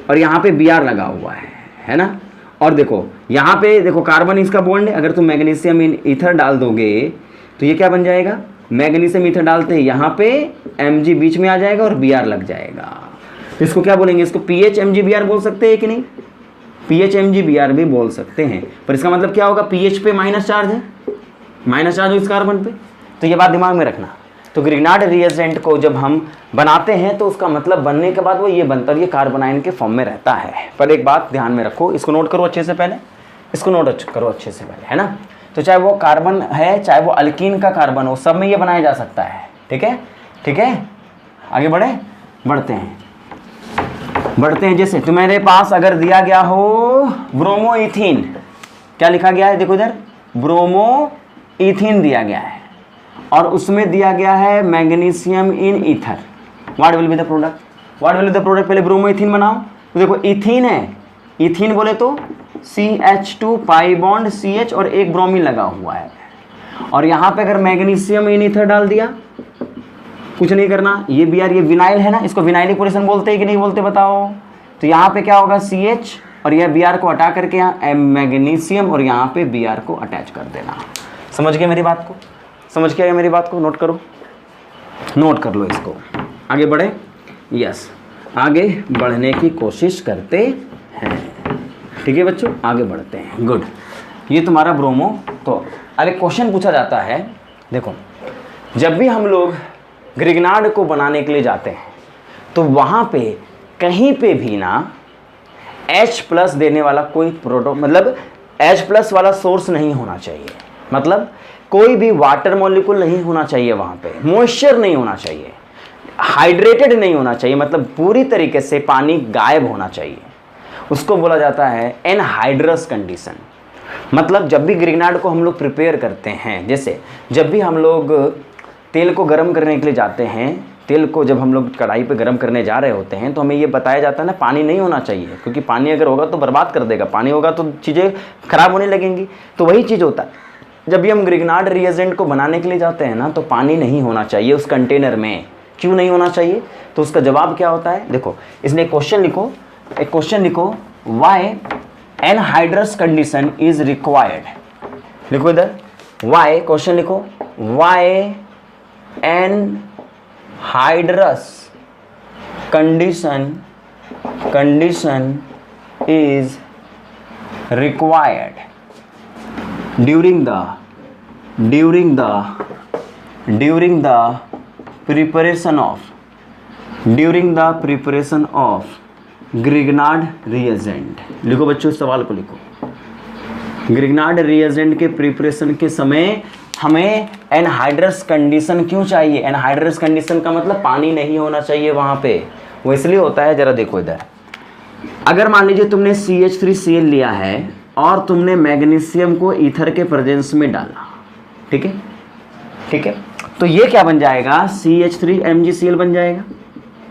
और यहाँ पे Br लगा हुआ है ना, और देखो यहाँ पे देखो कार्बन इसका बॉन्ड है, अगर तुम मैग्नीशियम इन ईथर डाल दोगे तो ये क्या बन जाएगा, मैग्नीशियम ईथर डालते हैं, यहाँ पे Mg बीच में आ जाएगा और Br लग जाएगा, तो इसको क्या बोलेंगे, इसको PHMgBr बोल सकते हैं कि नहीं, PHMgBr भी बोल सकते हैं, पर इसका मतलब क्या होगा, pH पे माइनस चार्ज है, माइनस चार्ज हो इस कार्बन पे, तो ये बात दिमाग में रखना। तो ग्रिग्नार्ड रिएजेंट को जब हम बनाते हैं तो उसका मतलब बनने के बाद वो ये बनता है, ये कार्बन आयन के फॉर्म में रहता है। पर एक बात ध्यान में रखो, इसको नोट करो अच्छे से पहले, इसको नोट करो अच्छे से पहले, है ना। तो चाहे वो कार्बन है, चाहे वो अल्कीन का कार्बन हो, सब में ये बनाया जा सकता है, ठीक है, ठीक है। आगे बढ़ते हैं। जैसे तुम्हारे पास अगर दिया गया हो ब्रोमो इथीन, क्या लिखा गया है, देखो इधर, ब्रोमो इथीन दिया गया है और उसमें दिया गया है magnesium in ether, what will be the product, what will be the product, पहले ब्रोमो इथीन बनाओ। तो देखो इथीन है, इथीन बोले तो CH2 पाई बॉन्ड CH और एक ब्रोमीन लगा हुआ है, और यहाँ पे अगर मैग्नीशियम इन ईथर डाल दिया, कुछ नहीं करना, ये Br ये विनाइल है ना, इसको विनाइलिक पोजीशन बोलते हैं कि नहीं बोलते बताओ। तो यहाँ पे क्या होगा CH और यह Br को हटा करके यहाँ मैग्नीशियम और यहाँ पे Br को अटैच कर देना। समझ गए मेरी बात को? समझ के आए मेरी बात को? नोट करो, नोट कर लो इसको। आगे बढ़े, यस आगे बढ़ने की कोशिश करते हैं। ठीक है बच्चों, आगे बढ़ते हैं। गुड, ये तुम्हारा ब्रोमो। तो अब एक क्वेश्चन पूछा जाता है, देखो जब भी हम लोग ग्रिग्नार्ड को बनाने के लिए जाते हैं तो वहाँ पे कहीं पे भी ना H+ देने वाला कोई मतलब H+ वाला सोर्स नहीं होना चाहिए। मतलब कोई भी वाटर मॉलिक्यूल नहीं होना चाहिए वहाँ पे, मॉइस्चर नहीं होना चाहिए, हाइड्रेटेड नहीं होना चाहिए, मतलब पूरी तरीके से पानी गायब होना चाहिए। उसको बोला जाता है एनहाइड्रस कंडीशन। मतलब जब भी ग्रिग्नार्ड को हम लोग प्रिपेयर करते हैं, जैसे जब भी हम लोग तेल को गर्म करने के लिए जाते हैं, तेल को जब हम लोग कढ़ाई पे गर्म करने जा रहे होते हैं तो हमें ये बताया जाता है ना पानी नहीं होना चाहिए, क्योंकि पानी अगर होगा तो बर्बाद कर देगा, पानी होगा तो चीज़ें खराब होने लगेंगी। तो वही चीज़ होता है, जब भी हम ग्रिग्नार्ड रिएजेंट को बनाने के लिए जाते हैं ना तो पानी नहीं होना चाहिए उस कंटेनर में। क्यों नहीं होना चाहिए? तो उसका जवाब क्या होता है, देखो इसने क्वेश्चन लिखो, एक क्वेश्चन लिखो, why anhydrous condition is required. लिखो इधर, वाई, क्वेश्चन लिखो, why anhydrous condition is required during the preparation of Grignard reagent. लिखो बच्चों इस सवाल को लिखो, ग्रिग्नार्ड रिएजेंट के प्रिपरेशन के समय हमें एनहाइड्रस कंडीशन क्यों चाहिए? एनहाइड्रस कंडीशन का मतलब पानी नहीं होना चाहिए वहाँ पे। वो इसलिए होता है, जरा देखो इधर, अगर मान लीजिए तुमने CH3Cl लिया है और तुमने मैग्नीशियम को ईथर के प्रेजेंस में डाला, ठीक है, ठीक है, तो ये क्या बन जाएगा? CH3MgCl बन जाएगा।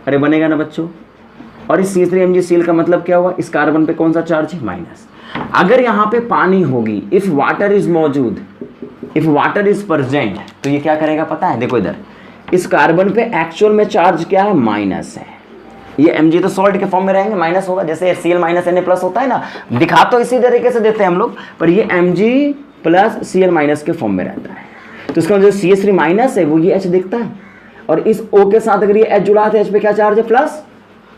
अरे बनेगा ना बच्चों। और इस CH3MgCl का मतलब क्या हुआ? इस कार्बन पे कौन सा चार्ज है? माइनस। अगर यहाँ पे पानी होगी, इफ वाटर इज मौजूद, इफ वाटर इज प्रेजेंट, तो ये क्या करेगा पता है? देखो इधर, इस कार्बन पे एक्चुअल में चार्ज क्या है? माइनस है। ये Mg तो सॉल्ट के फॉर्म में रहेंगे, माइनस होगा, जैसे Cl - Na+ होता है ना, दिखा तो इसी तरीके से देते हैं हम लोग, पर ये Mg + Cl- के फॉर्म में रहता है। तो इसका जो CH3- है वो ये H दिखता है, और इस O के साथ अगर ये H जुड़ा है तो H पे क्या चार्ज है? प्लस।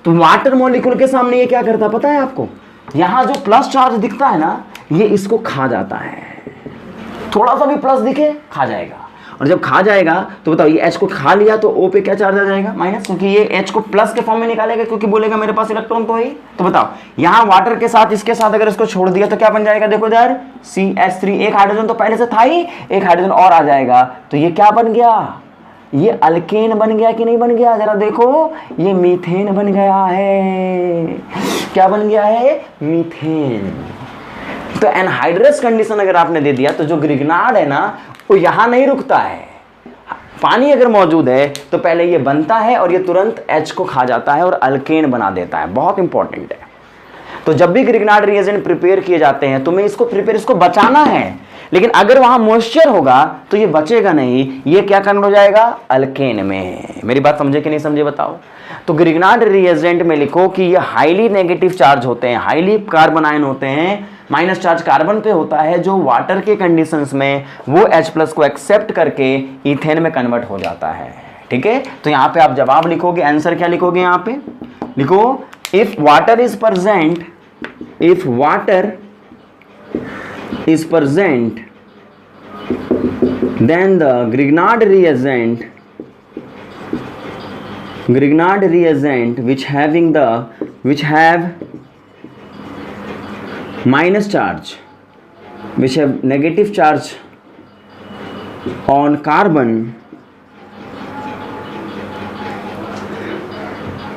तो वाटर मॉलिक्यूल के सामने ये क्या करता पता है आपको? यहाँ जो प्लस चार्ज दिखता है ना, ये इसको खा जाता है। थोड़ा सा भी प्लस दिखे खा जाएगा, और जब खा जाएगा तो बताओ ये H को खा लिया तो O पे क्या चार्ज आ जाएगा? माइनस, क्योंकि ये H को प्लस के फॉर्म में निकालेगा, क्योंकि बोलेगा मेरे पास इलेक्ट्रॉन तो है। तो बताओ यहाँ वाटर के साथ इसके साथ अगर इसको छोड़ दिया तो क्या बन जाएगा? देखो इधर CH3, एक हाइड्रोजन तो पहले से था ही, एक हाइड्रोजन और आ जाएगा, तो ये क्या बन गया? ये अल्केन बन गया कि नहीं बन गया? जरा देखो, ये मीथेन बन गया है। क्या बन गया है? मीथेन। तो एनहाइड्रस कंडीशन अगर आपने दे दिया तो जो ग्रिग्नार्ड है ना वो यहां नहीं रुकता है। पानी अगर मौजूद है तो पहले ये बनता है और ये तुरंत H को खा जाता है और अल्केन बना देता है। बहुत इंपॉर्टेंट है। तो जब भी ग्रिग्नार्ड रिएजेंट प्रिपेयर किए जाते हैं तुम्हें इसको बचाना है, लेकिन अगर वहां मॉइस्चर होगा तो ये बचेगा नहीं, ये क्या कन्वर्ट हो जाएगा? अल्केन में। मेरी बात समझे कि नहीं समझे बताओ? तो ग्रिग्नार्ड रिएजेंट में लिखो कि ये हाईली नेगेटिव चार्ज होते हैं, हाईली कार्बन आयन होते हैं, माइनस चार्ज कार्बन पे होता है, जो वाटर के कंडीशंस में वो H+ को एक्सेप्ट करके ईथेन में कन्वर्ट हो जाता है। ठीक है, तो यहाँ पे आप जवाब लिखोगे, आंसर क्या लिखोगे? यहाँ पे लिखो, if water is present, if water is present, then the Grignard reagent which have minus charge, which have negative charge on carbon,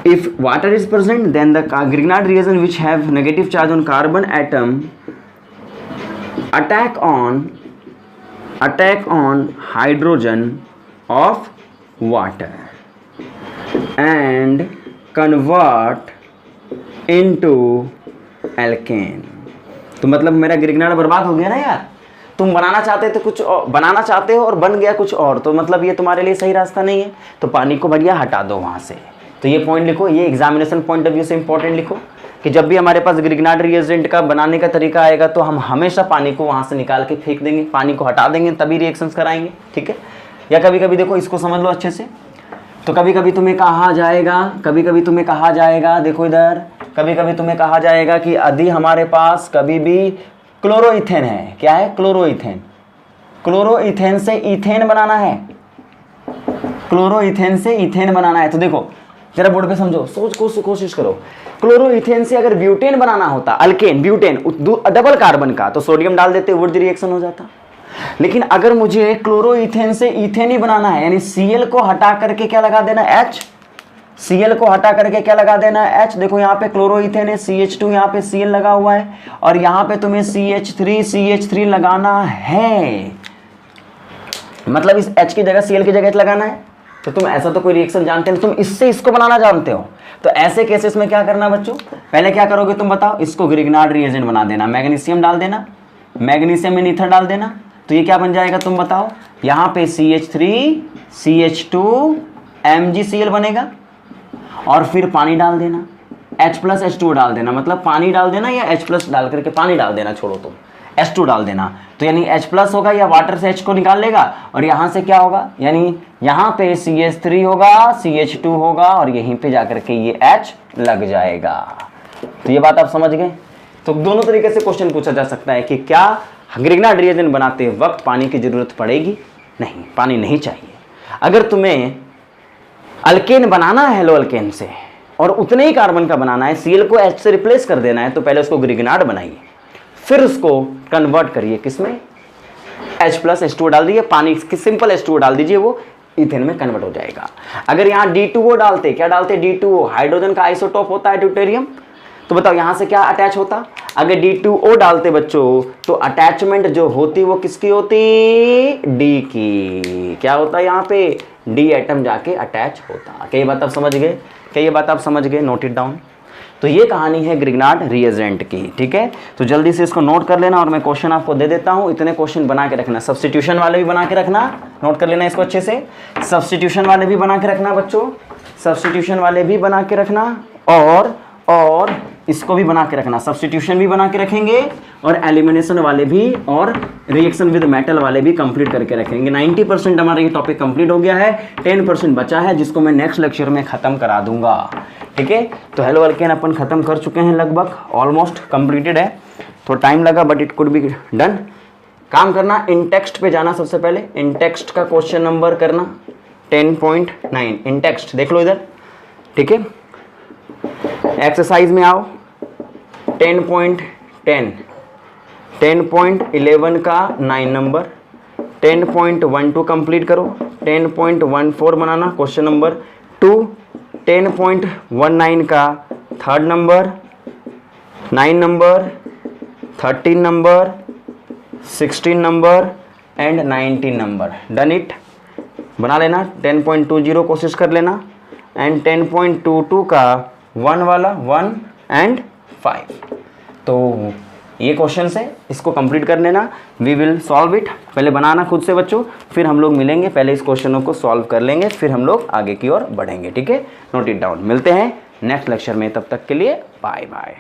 if water is present, then the Grignard reagent which have negative charge on carbon atom attack on hydrogen of water and convert into alkane। तो मतलब मेरा Grignard बर्बाद हो गया ना यार। तुम बनाना चाहते थे कुछ और, बनाना चाहते हो और बन गया कुछ और, तो मतलब ये तुम्हारे लिए सही रास्ता नहीं है, तो पानी को बढ़िया हटा दो वहाँ से। तो ये पॉइंट लिखो, ये एग्जामिनेशन पॉइंट ऑफ व्यू से इंपॉर्टेंट लिखो कि जब भी हमारे पास ग्रिग्नार्ड रिएजेंट का बनाने का तरीका आएगा तो हम हमेशा पानी को वहाँ से निकाल के फेंक देंगे, पानी को हटा देंगे, तभी रिएक्शंस कराएंगे, ठीक है। या कभी कभी देखो, इसको समझ लो अच्छे से, तो कभी कभी तुम्हें कहा जाएगा, देखो इधर, कभी कभी तुम्हें कहा जाएगा कि यदि हमारे पास कभी भी क्लोरोइथेन है, क्या है, क्लोरोइथेन, क्लोरोइथेन से इथेन बनाना है, क्लोरोइथेन से इथेन बनाना है, तो देखो जरा बोर्ड पे समझो, कोशिश करो, क्लोरोइथेन से अगर ब्यूटेन बनाना होता, अल्केन, ब्यूटेन डबल कार्बन का, तो सोडियम डाल देते, वुड रिएक्शन हो जाता। लेकिन अगर मुझे क्लोरोइथेन से इथेन ही बनाना है, यानी Cl को हटा करके क्या लगा देना, H, Cl को हटा करके क्या लगा देना, H। देखो यहाँ पे क्लोरोइथेन है, CH2, यहाँ पे Cl लगा हुआ है, और यहाँ पे तुम्हें CH3 लगाना है, मतलब इस H की जगह Cl की जगह H लगाना है। तो तुम ऐसा तो कोई रिएक्शन जानते नहीं, तुम इससे इसको बनाना जानते हो, तो ऐसे केसेस में क्या करना बच्चों, पहले क्या करोगे तुम बताओ, इसको ग्रिग्नार्ड रिएजेंट बना देना, मैग्नीशियम डाल देना, मैग्नीशियम में ईथर डाल देना, तो ये क्या बन जाएगा तुम बताओ, यहाँ पे CH3 CH2 MgCl बनेगा, और फिर पानी डाल देना, H+H2 डाल देना, मतलब पानी डाल देना या H+ डाल करके पानी डाल देना, छोड़ो तुम H2 डाल देना, तो यानी H+ होगा या वाटर से H को निकाल लेगा, और यहाँ से क्या होगा, यानी यहाँ पे CH3 होगा, CH2 होगा, और यहीं पे जाकर के ये H लग जाएगा। तो ये बात आप समझ गए। तो दोनों तरीके से क्वेश्चन पूछा जा सकता है कि क्या ग्रिग्नार्ड रिएजेंट बनाते वक्त पानी की जरूरत पड़ेगी, नहीं, पानी नहीं चाहिए। अगर तुम्हें अल्केन बनाना है हेलो अल्केन से, और उतने ही कार्बन का बनाना है, Cl को H से रिप्लेस कर देना है, तो पहले उसको ग्रिग्नार्ड बनाइए, फिर उसको कन्वर्ट करिए किसमें, H+H2 डाल दीजिए, पानी की सिंपल H2 डाल दीजिए, वो इथेन में कन्वर्ट हो जाएगा। अगर यहाँ D2O डालते, क्या डालते, D2O हाइड्रोजन का आइसोटोप होता है ड्यूटेरियम, तो बताओ यहाँ से क्या अटैच होता, अगर D2O डालते बच्चों तो अटैचमेंट जो होती वो किसकी होती, D की, क्या होता है यहाँ पे, D एटम जाके अटैच होता। क्या ये बात आप समझ गए, क्या ये बात आप समझ गए, नोट इट डाउन। तो ये कहानी है ग्रिग्नार्ड रिएजेंट की, ठीक है। तो जल्दी से इसको नोट कर लेना, और मैं क्वेश्चन आपको दे देता हूँ, इतने क्वेश्चन बना के रखना, सब्स्टिट्यूशन वाले भी बना के रखना, नोट कर लेना इसको अच्छे से, सब्स्टिट्यूशन वाले भी बना के रखना बच्चों, सब्स्टिट्यूशन वाले भी बना के रखना, और इसको भी बना के रखना, सब्स्टिट्यूशन भी बना के रखेंगे, और एलिमिनेशन वाले भी, और रिएक्शन विद मेटल वाले भी कंप्लीट करके रखेंगे। 90% हमारा ये टॉपिक कंप्लीट हो गया है, 10% बचा है जिसको मैं नेक्स्ट लेक्चर में ख़त्म करा दूंगा, ठीक है। तो हेलो अल्केन अपन ख़त्म कर चुके हैं, लगभग ऑलमोस्ट कंप्लीटेड है, थोड़ा टाइम लगा but it could be done. काम करना, इन टेक्स्ट पे जाना, सबसे पहले इन टेक्स्ट का क्वेश्चन नंबर करना 10.9, इन टेक्स्ट देख लो इधर, ठीक है। एक्सरसाइज में आओ, 10.10, 10.11 का 9 नंबर, 10.12 कंप्लीट करो, 10.14 बनाना क्वेश्चन नंबर 2, 10.19 का 3rd number, 9 number, 13 number, 16 number and 19 number. Done it, बना लेना। 10.20 कोशिश कर लेना, एंड 10.22 का 1 वाला 1 एंड 5। तो ये क्वेश्चन है, इसको कंप्लीट कर लेना। वी विल सॉल्व इट, पहले बनाना खुद से बच्चों, फिर हम लोग मिलेंगे, पहले इस क्वेश्चनों को सॉल्व कर लेंगे, फिर हम लोग आगे की ओर बढ़ेंगे, ठीक है। नोट इट डाउन, मिलते हैं नेक्स्ट लेक्चर में, तब तक के लिए बाय बाय।